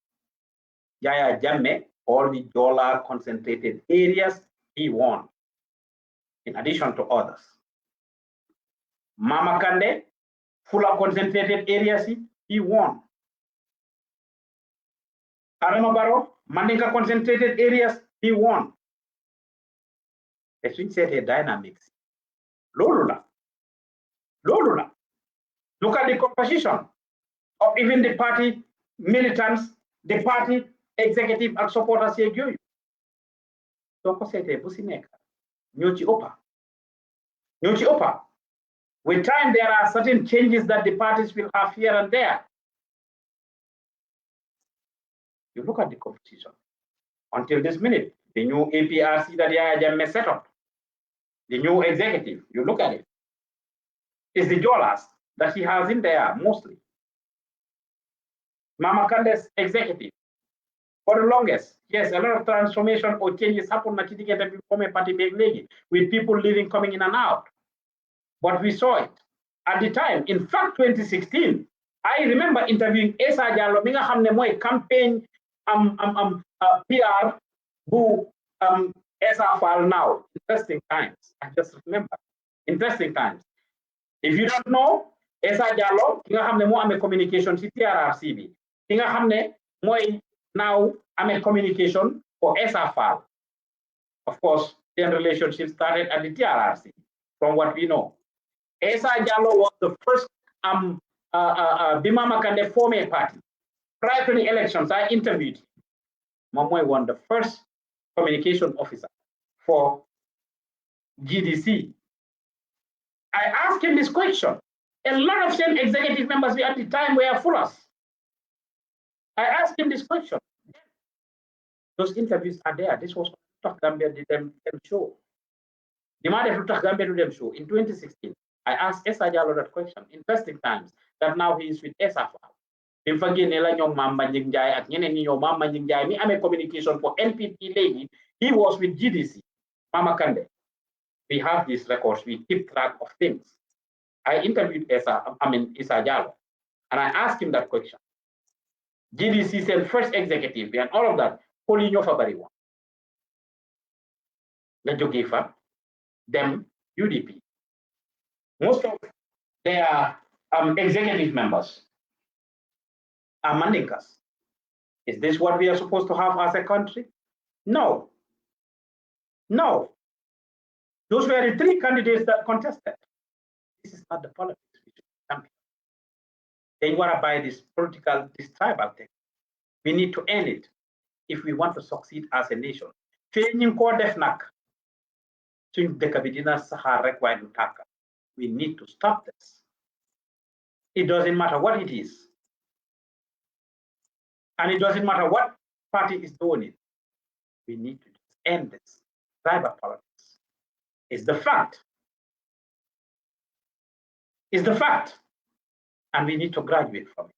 Yaya Jammeh, all the dollar concentrated areas he won, in addition to others. Mama Kande, fuller concentrated areas he won. Adama Barrow, Mandinka concentrated areas he won. As we said, a dynamics. Lolula. Look at the composition of even the party militants, the party executive and supporters here. So, with time, there are certain changes that the parties will have here and there. You look at the composition. Until this minute, the new APRC that Yaya Jammeh set up, the new executive, you look at it, it's the Jolas that he has in there mostly. Mama Kande's executive, for the longest, yes, a lot of transformation or changes happened with people living, coming in and out. But we saw it at the time. In fact, 2016, I remember interviewing Esa Jallo, Minga Hamne Moy campaign PR who Esa Fal now. Interesting times. I just remember. Interesting times. If you don't know, Essa Diallo ki nga xamne mo amé communication ci TRRC bi ki nga xamne moy now amé communication for Essa Fall. Of course, their relationship started at the TRRC, from what we know. Essa Diallo was the first Bimama Kande former party. Prior to the elections, I interviewed him. Mamoy won the first communication officer for GDC. I asked him this question. A lot of same executive members at the time were foolers. I asked him this question. Those interviews are there. This was what Gambia did them show. The matter of Gambia did them show in 2016. I asked Essa Diallo that question. Interesting times that now he is with Essa Fall. In fact, Mama Njai at Mama Njai, me ame communication for NPP lady. He was with GDC, Mama Kande. We have these records. We keep track of things. I interviewed Essa Diallo, and I asked him that question. GDC said first executive and all of that. Polinyo Fabari one. Lejogefa, them UDP. Most of their executive members are Mandinkas. Is this what we are supposed to have as a country? No. No. Those were the three candidates that contested. This is not the politics we should champion. They want to buy this tribal thing. We need to end it if we want to succeed as a nation. We need to stop this. It doesn't matter what it is. And it doesn't matter what party is doing it. We need to just end this. Tribal politics is the fact. It's the fact. And we need to graduate from it.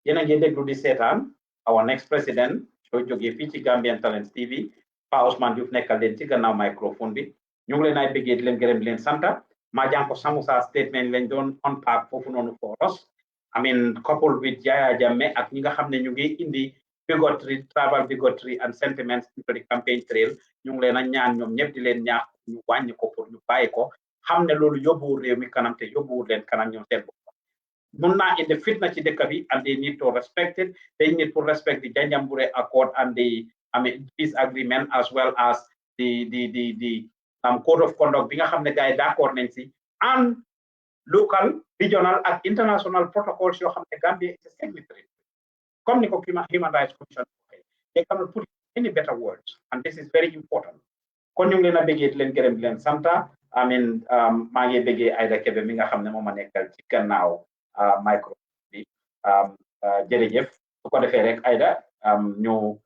Yena ngeen déglu di seetaan our next president soo jógee fii ci Gambian Talents TV Pa Ousman Joof nekkal leen ci gannaaw microphone bi ñu ngi leen ay bëggee di leen gërëm di leen santa ma jànko Samusa statement lañ doon unpack foofu noonu for us. I mean, coupled with Yaya Jammeh ak ñi nga xam ne ñu ngi indi bigotry, tribal bigotry and sentiments into the campaign trail ñu ngi leen a ñaan ñoom ñëpp di leen ñaax ñu wàññi ko pour ñu bàyyi ko xam ne loolu yóbbuwul réew mi kanam te yóbbuwul leen kanam ñoom seen bopp. Mun naa indi fitna ci dëkk bi and they need to respect it. They need to respect the Janjanbureh Accord and the peace agreement as well as the code of conduct bi nga xam ne gars yi d'accord nañ si and local, regional, and international protocols yoo xam ne Gambia is a signatory. Comme ni ko Human Rights Commission, they cannot put any better words, and this is very important. Kon ñu ngi leen a bëggee di leen gërëm di leen santa. I mean, maa ngi bëggee Aida Kebe mi nga xam ne moom a nekkal ci gannaaw micro bi jërëjëf su ko defee rek Aida ñu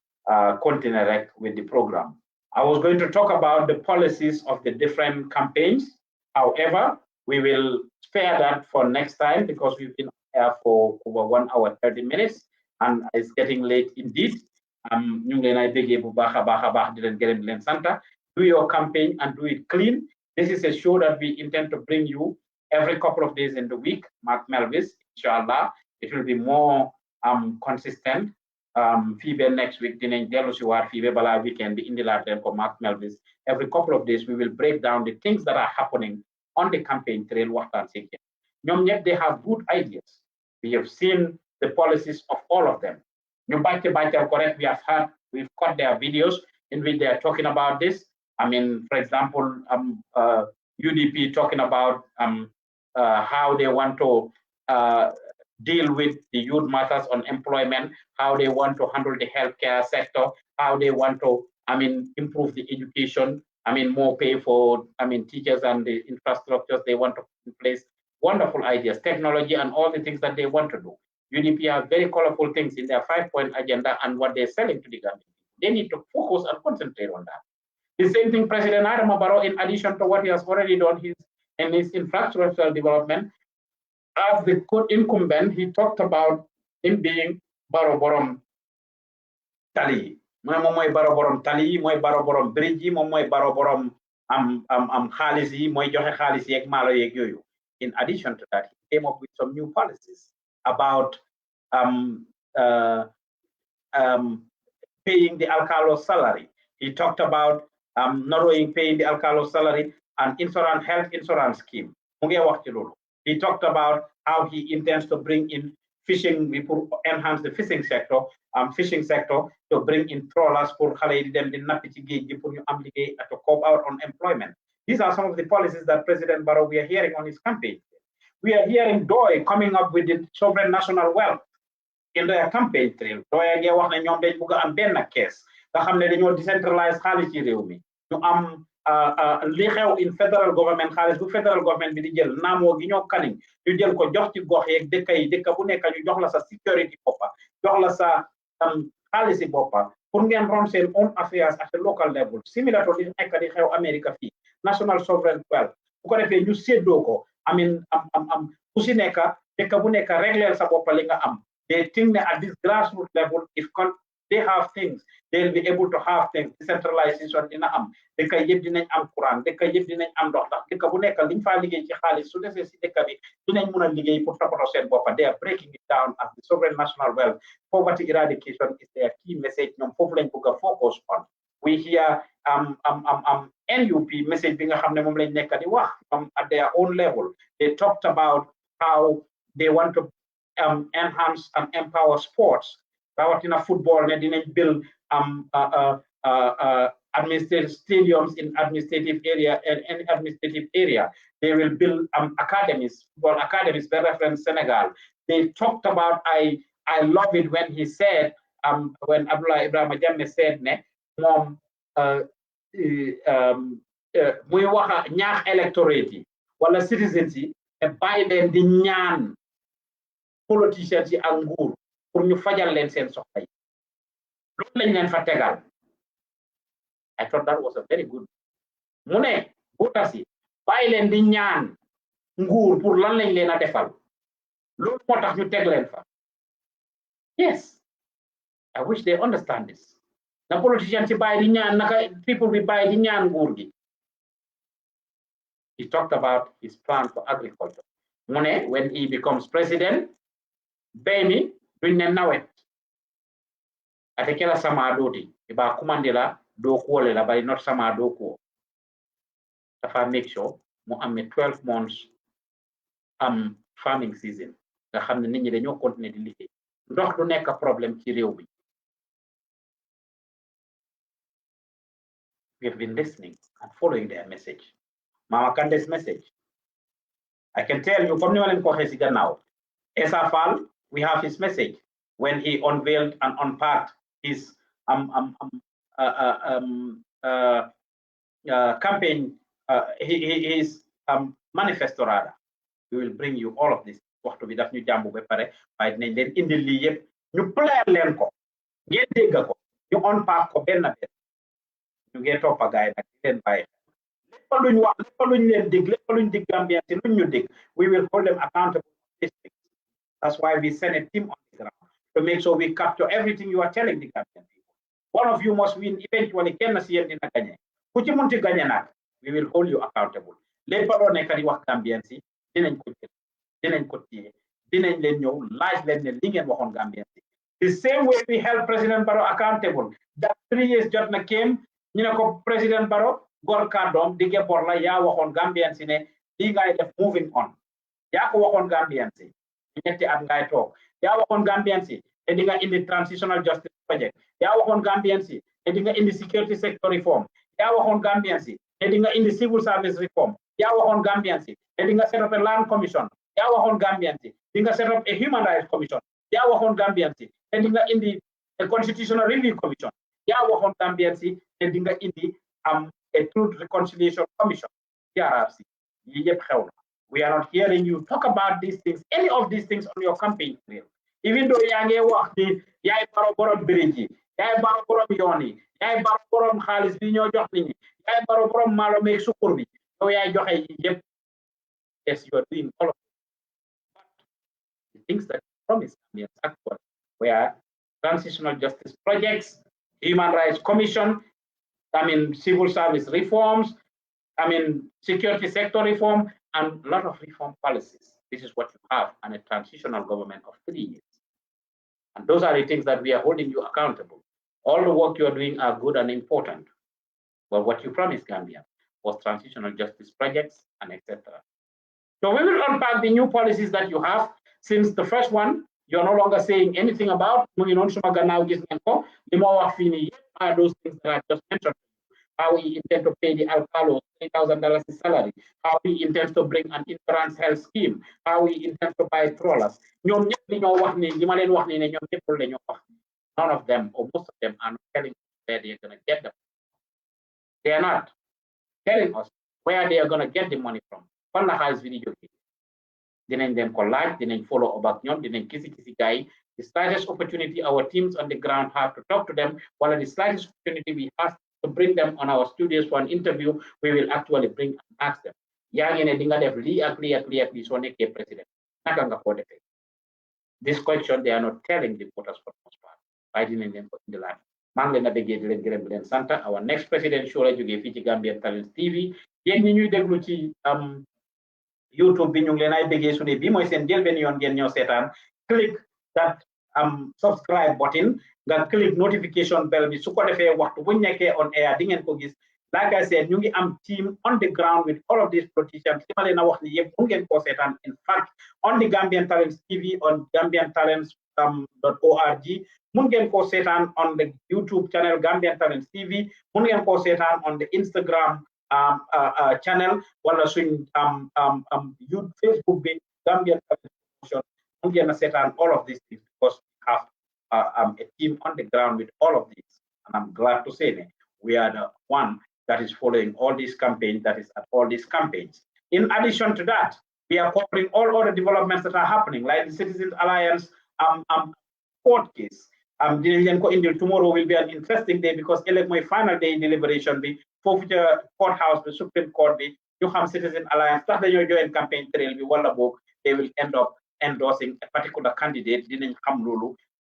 continue rek with the program. I was going to talk about the policies of the different campaigns. However, we will spare that for next time because we've been here for over 1 hour 30 minutes and it's getting late indeed. Ñu ngi leen ay bëggee bu baax a baax di leen gërëm di leen santa. Do your campaign and do it clean. This is a show that we intend to bring you every couple of days in the week. Mark Melvis, inshallah. It will be more consistent. Fever next week, dinañ dellu si waat Fever balaa weekend bi indilaat leen ko Mark Melvis. Every couple of days, we will break down the things that are happening on the campaign trail. Waxtaan si ñoom ñëpp they have good ideas. We have seen the policies of all of them. Ñu bàccal correct. We've got their videos in which they are talking about this. I mean, for example, UDP talking about how they want to deal with the youth matters on employment, how they want to handle the healthcare sector, how they want to, improve the education, more pay for, teachers and the infrastructures they want to put in place. Wonderful ideas, technology and all the things that they want to do. UDP have very colorful things in their 5-point agenda and what they're selling to the government. They need to focus and concentrate on that. The same thing President Adama Barrow, in addition to what he has already done in his infrastructural development, as the incumbent, he talked about him being Barrow Borom Tali. Moy Barrow Borom Tali, moy Barrow Borom Bridge, moy Barrow Borom Khalisi, moy joxe Khalisi ek malo yek yoyu. In addition to that, he came up with some new policies about paying the alcalo's salary. He talked about not only paying the alcalo's salary and health insurance scheme. Mu ngi wax ci lolu. He talked about how he intends to bring in fishing, we put enhance the fishing sector to bring in trawlers for xale di dem di nappi ci géej gi pour ñu am liggéey to cope out on employment. These are some of the policies that President Barrow we are hearing on his campaign. We are hearing DOI coming up with the sovereign national wealth in their campaign trail. DOI nge wax ne ñoom dañ bëgg am benn kees nga xam ne dañoo decentralize xaalis ci réew mi ñu am li xew in federal government xaalis bu federal government bi di jël naamoo gi ñoo kaning ñu jël ko jox ci gox yeeg dëkk yi dëkk bu nekk ñu jox la sa security boppa jox la sa xaalisi boppa pour ngeen ron seen own affairs at a local level similar to li nekk di xew America fii national sovereign wealth bu ko defee ñu séddoo ko amin am ku si nekk dëkk bu nekk régler sa boppa li nga am they think that at this grassroots level if they have things they'll be able to have things decentralization dina am dëkk yëpp dinañ am courant dëkk yëpp dinañ am ndox ndax dëkk bu nekk liñ faa liggéey ci xaalis su desee si dëkk bi dinañ mun a liggéey pour toppatoo seen boppa they are breaking it down as the sovereign national wealth poverty eradication is their key message ñoom foofu lañ bëgg a focus on we hear NUP message bi nga xam ne moom lañ nekk di wax at their own level they talked about how they want to enhance and empower sports rawatina football ne dinañ build administrative stadiums in administrative area and any administrative area. They will build academies, football academies, by reference Senegal. They talked about, I love it when he said, when Abdullah Ibrahim Jammeh said, ne, muy wax ñaax electorate yi wala citizens yi te bàyyi leen di ñaan politicians yi ak nguur pour ñu fajal leen seen soxla yi loolu lañ leen fa tegal I thought that was a very good mu ne voters yi bàyyi leen di ñaan nguur pour lan lañ leen a defal loolu moo tax ñu teg leen fa yes I wish they understand this na politicians yi bàyyi di ñaan naka people bi bàyyi di ñaan nguur gi he talked about his plan for agriculture mu ne when he becomes president bay mi duñ ne nawet ate kela sama doti iba kumandila do kuole la bari not sama do ko dafa make sure mu amé 12 months farming season nga xamné nit ñi dañoo continuer di liggéey ndox du nekk problème ci réew mi we have been listening and following their message Mama Kande's message I can tell you comme ni ma leen ko waxee ci gannaaw Essa Fall we have his message when he unveiled and unpacked his campaign, his manifesto rather. We will bring you all of this. Waxtu bi daf ñu jàmbu ba pare waaye dinañ leen indil lii yëpp ñu plaire leen ko ngeen dégg ko ñu unpack ko benn benn ñu ngeen toppa gaay nag di leen bàyyi lépp luñ wax lépp luñ leen dig lépp luñ dig Gambien si luñ ñu dig we will hold them accountable for these things. That's why we send a team on the ground to make sure we capture everything you are telling the Gambian people. One of you must win eventually. Kenna si yéen dina gagné ku ci munti gagné nag we will hold you accountable. lépp loo nekk di wax Gambien si dinañ ko jël dinañ ko téye dinañ leen ñëw laaj leen ne li ngeen waxoon Gambien si. The same way we held President Barrow accountable. That 3 years jot na came ñu ne ko President Barrow gor kàddoom dige bor la yaa waxoon Gambien si ne lii ngay def moving on yaa ko waxoon Gambien si. ñetti at ngay toog yaa waxoon Gambien si te di nga indi transitional justice project yaa waxoon Gambien si te di nga indi security sector reform yaa waxoon Gambien si te di nga indi civil service reform yaa waxoon Gambien si te di nga set up a land commission yaa waxoon Gambien si di nga set up a human rights commission yaa waxoon Gambien si te di nga indi a constitutional review commission yaa waxoon Gambien si te di nga indi a truth reconciliation commission TRRC yi yëpp xew na. We are not hearing you talk about these things, any of these things on your campaign trail. Even though yange wax di yaay baro borom bridge, yaay baro borom yoni, yaay baro borom xaliss bi ñoo jox nit ñi, yaay baro borom malo mek sukur bi, yow yaay joxe yépp. Yes, you are doing all of it. But the things that you promised actually were transitional justice projects, human rights commission, civil service reforms, security sector reform, and a lot of reform policies. This is what you have, and a transitional government of 3 years. And those are the things that we are holding you accountable. All the work you are doing are good and important. But what you promised Gambia was transitional justice projects and etc. So we will unpack the new policies that you have, since the first one, you're no longer saying anything about. Are those things that I just mentioned. How we intend to pay the alcalos $3,000 in salary, how we intend to bring an insurance health scheme, how we intend to buy trawlers. None of them, or most of them, are not telling us where they're going to get them. They are not telling us where they are going to get the money from. Dinañ dem ko laaj, dinañ follow up ak ñoom, dinañ kisi guy. The slightest opportunity our teams on the ground have to talk to them, while the slightest opportunity we have to bring them on our studios for an interview, we will actually bring and ask them. Yaa ngi ne di nga def lii ak lii ak lii ak lii soo nekkee president. Naka nga ko defee? This question they are not telling the voters for the most part. Why dinañ leen ko indi laaj? Maa ngi leen a bëggee di leen gërëm di leen sant. Our next president show la jógee fii ci Gambian Talents TV. Yéen ñi ñuy déglu ci YouTube bi ñu ngi leen ay bëggee su dee bii mooy seen njëlbeen yoon ngeen ñëw seetaan. Click that subscribe button, nga click notification bell bi su ko defee waxtu bu nekkee on air di ngeen ko gis. Like I said, ñu ngi am team on the ground with all of these politicians. Li ma leen a wax ni yëpp mun ngeen koo seetaan. In fact, on the Gambian Talents TV, on GambianTalents.org, mun ngeen koo seetaan on the YouTube channel Gambian Talents TV, mun ngeen koo seetaan on the Instagram channel, wala suñ Facebook bi Gambian Talents Promotion. Mun ngeen a seetaan all of these things because we have a team on the ground with all of these, and I'm glad to say that we are the one that is following all these campaigns, that is at all these campaigns. In addition to that, we are covering all other developments that are happening, like the Citizens Alliance court case. Tomorrow will be an interesting day because it's my final day deliberation. For the courthouse, the Supreme Court, you have Citizen Alliance, that they join campaign trail, they will end up endorsing a particular candidate,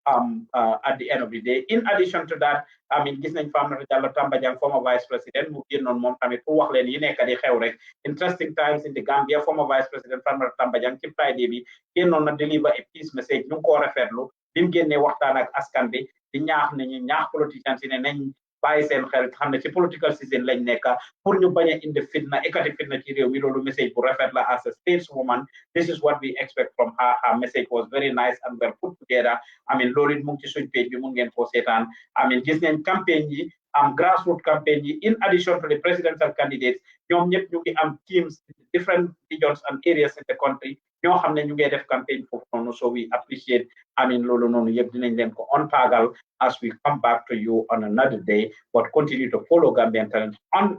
at the end of the day. In addition to that, I mean, gis nañ Famara Jallow Tambajang, former vice president, mu génnoon moom tamit pour wax leen yi nekk di xew rek. Interesting times in the Gambia. Former vice president Famara Tambajang ci Friday bi génnoon na deliver a peace message, ñu ngi ko rafetlu bi mu génnee waxtaan ak askan bi di ñaax nañu ñaax politicians yi ne nañ bàyyi seen xel xam ne ci political season lañ nekk pour ñu bañ a indi fitna ekati fitna ci réew mi. Loolu message bu rafet la. As a stateswoman, this is what we expect from her. Her message was very nice and well put together. I mean, loolu it mu ngi ci suñ page bi mun ngeen koo seetaan. I mean, gis nañ campagne yi grassroots campaign yi. In addition to the presidential candidates, ñoom ñëpp ñu ngi am teams in different regions and areas in the country ñoo xam ne ñu ngi def campaign foofu noonu. So we appreciate, I mean, loolu noonu yëpp dinañ leen ko unpagal as we come back to you on another day. But continue to follow Gambian Talents on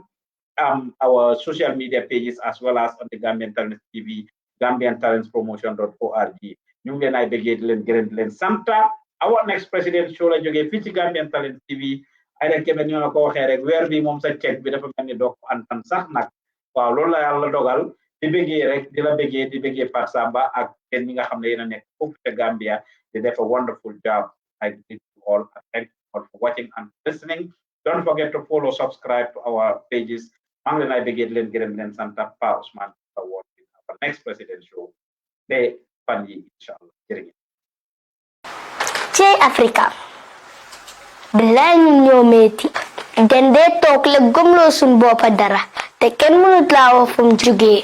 our social media pages as well as on the Gambian Talents TV, GambianTalentsPromotion.org. ñu ngi leen ay bëggee di leen gërëm di leen santa. Our next president show la jógee fii ci Gambian Talents TV. ay leen kebe ñoo la ko waxee rek weer bi moom sa check bi dafa mel ni doog antan sax nag. Waaw loolu la yàlla dogal. Di bëggee rek di la bëggee di bëggee Pat Samba ak kenn ñi nga xam ne yéen a nekk foofu ca Gambia di def a wonderful job. I thank you all and thank you all for watching and listening. Don't forget to follow, subscribe to our pages. maa ngi leen ay bëggee di leen gërëm leen sant Pa Ousman Award our next president show de fan yi inshallah jërëjëf. ci Afrika bilaay ñu ñoo metti den dee toog la gëmloo suñ boppa dara te kenn mënut laa wax fu mu jógee.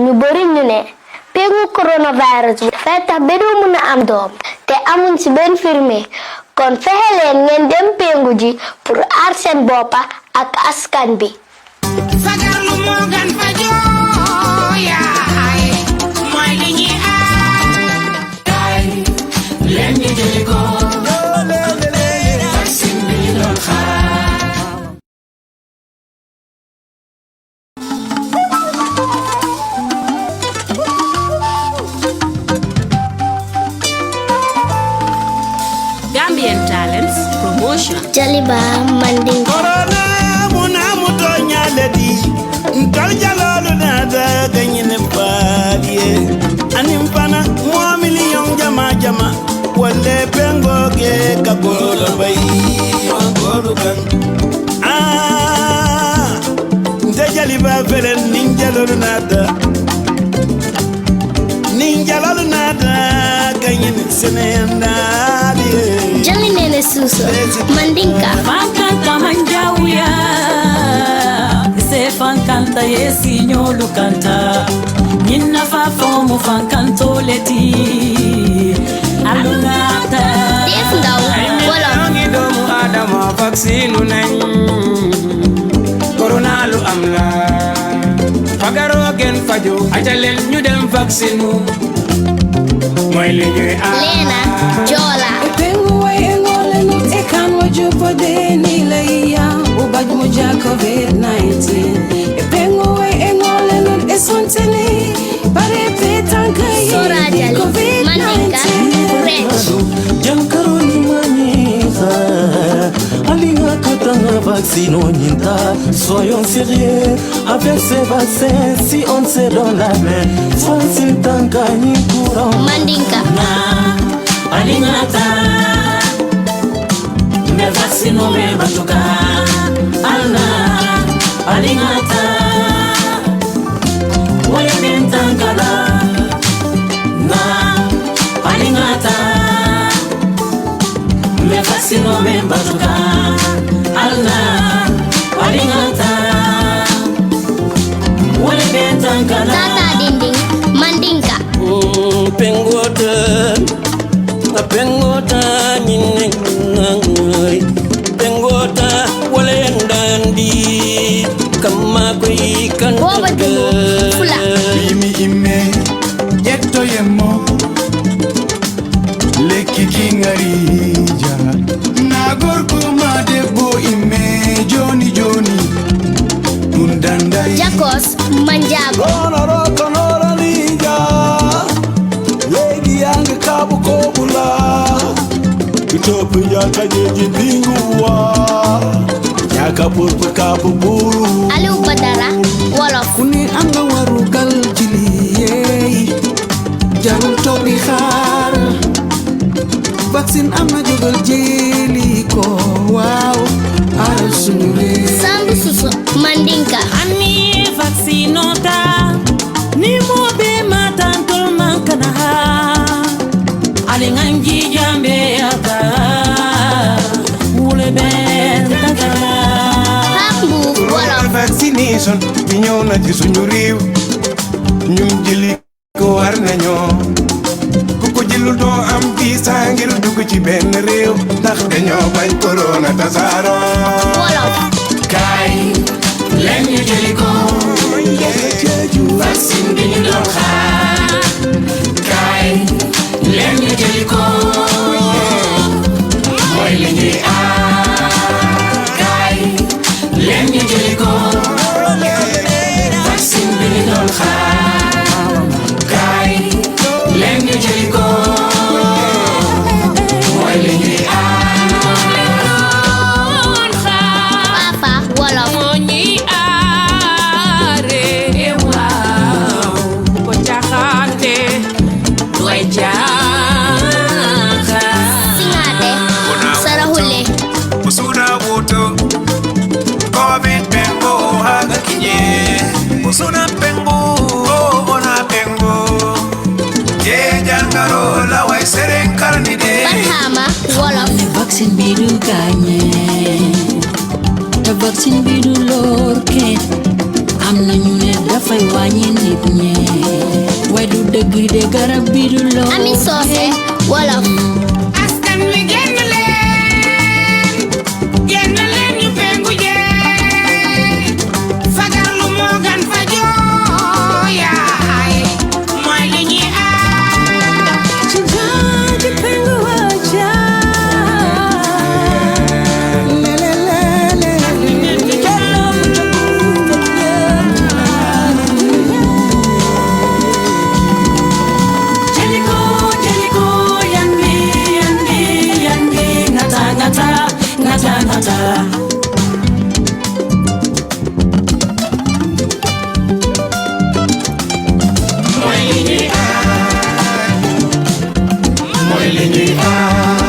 ñu bari ñu ne péngu coronavirus bi dafay tax ba doo mën a am doom te amuñ ci benn firme kon fexe leen ngeen dem péngu ji pour aar seen boppa ak askan bi. Gambian Talents Promotion. Jaliba Manding. Corona muna muto nyaledi. Nkal jalolu nada ganyine padie. Animpana mwa miliyon jama. Wale pengo ke kakolo bay. Wangolu kan. Nte jaliba fere ninjalolu nada. Ninjalolu nada. Jali nene suso mandinka fankanta manjawuya se fankanta yesi nyolu kanta nyinna fa fomu fankanto leti alungata def ndaw wala ngi doomu adama vaccine nañ corona lu am la fagaro gen fajo ajalel ñu dem vaccine moy li ñuy Lena Jola pengu way ngole no e kan wajupo de ni laya ubaj mo ja COVID-19 e pengu way ngole no e sontene bare petanka Sora Jali mandinka rech Jankaroni manisa Alinga katanga vaccine onyinta Soyons sérieux avec ces vaccins Si on se donne la main Facile tanka ni courant mandinka alingata me vaccine me batuka alna alingata wale bentangala na alingata me vaccine me batuka alna alingata wale bentangala tata dinding mandinka Pengota nyine ngai Pengota wale ndandi Kama koi kan fula Bimi ime Yeto yemo Leki kingarija Nagor kuma debo ime Joni Mundandai Jakos manjago Konora ninja Legi yange kabu kobula Kutopu yaka jeji bingua Yaka purpu kabu buru Alu Badara wolof Kuni anga warugal jili Jarul tobi khar Vaccine anga jogal jeli ko Wow Aral sunure Sambu susu mandinka Ani vaccinota ni mobe matantul mankana alinganji jambe yaka ule ben takala Hambu wolof Vaccination bi ñëw na ci suñu réew ñun jëli ko war nañoo ku ko jëlul doo am visa ngir dugg ci benn réew ndax dañoo bañ corona tasaaro wolof Kaay leen ñu jëli ko vaccine bi ñu doon xaar kaay leen ñu jëli ko mooy li ñuy aar kaay leen ñu jëli ko vaccine bi ñu doon xaar kaay leen ñu jëli ko mooy li ñuy papa wolof singate sarahule Usuna woto COVID pengo haga kinye Usuna pengo ona pengo Je jangaro la way seren karni de Barhama wolof vaccine bi du gagné te vaccine bi du lor kenn am na ñu ne dafay wàññi nit ñi waaye du dëgg de garab bi du lor Ami Sose wolof askan wi génn leen ñu pengu jee fagar lu moo gan fa jooyaay mooy li ñuy aar ci jaaji pengu waja Jeliko yandi ngata mooy li ñuy aar mooy li ñuy aar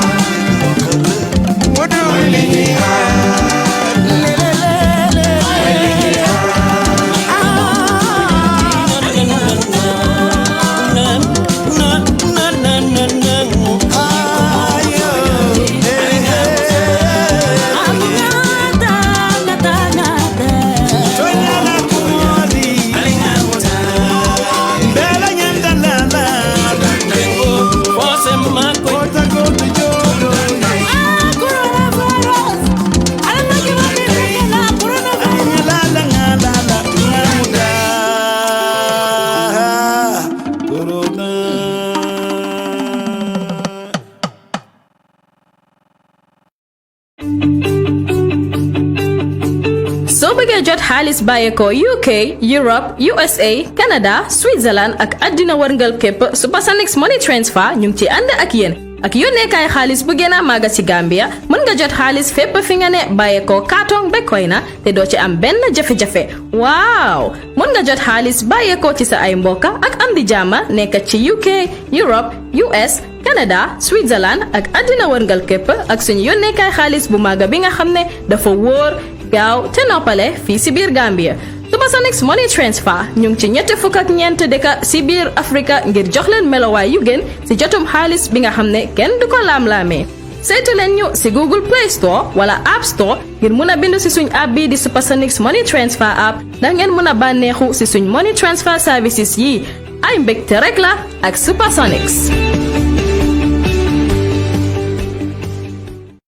mooy li ñuy aar mooy li ñuy soo bëggee jot xaalis bàyyeekoo UK Europe USA Canada Switzerland ak àddina wërngal képp Supersonics Money Transfer ñu ngi ci ànd ak yéen ak yónneekaay xaalis bu gën a màgg ci Gambia mën nga jot xaalis fépp fi nga ne bàyyeekoo kaatong ba koy na te doo ci am benn jafe-jafe waaw mën nga jot xaalis bàyyeekoo ci sa ay mbokk ak am di jàmma nekk ci UK Europe US Canada Switzerland ak àddina wërngal képp ak suñu yónneekaay xaalis bu màgg bi nga xam ne dafa wóor gaaw te noppale fii ci biir Gambia Supersonics Money Transfer ñu ngi ci ñetti fukk ak ñeent dëkk ci biir Afrika ngir jox leen melowaay yu gën ci jotum xaalis bi nga xam ne kenn du ko laam-laamee saytu leen ñu ci Google Play Store wala App Store ngir mun a bindu ci suñ app bi di Supersonics Money Transfer app ndax ngeen mun a bànneexu ci suñ money transfer services yi ay mbégte rek la ak Supersonics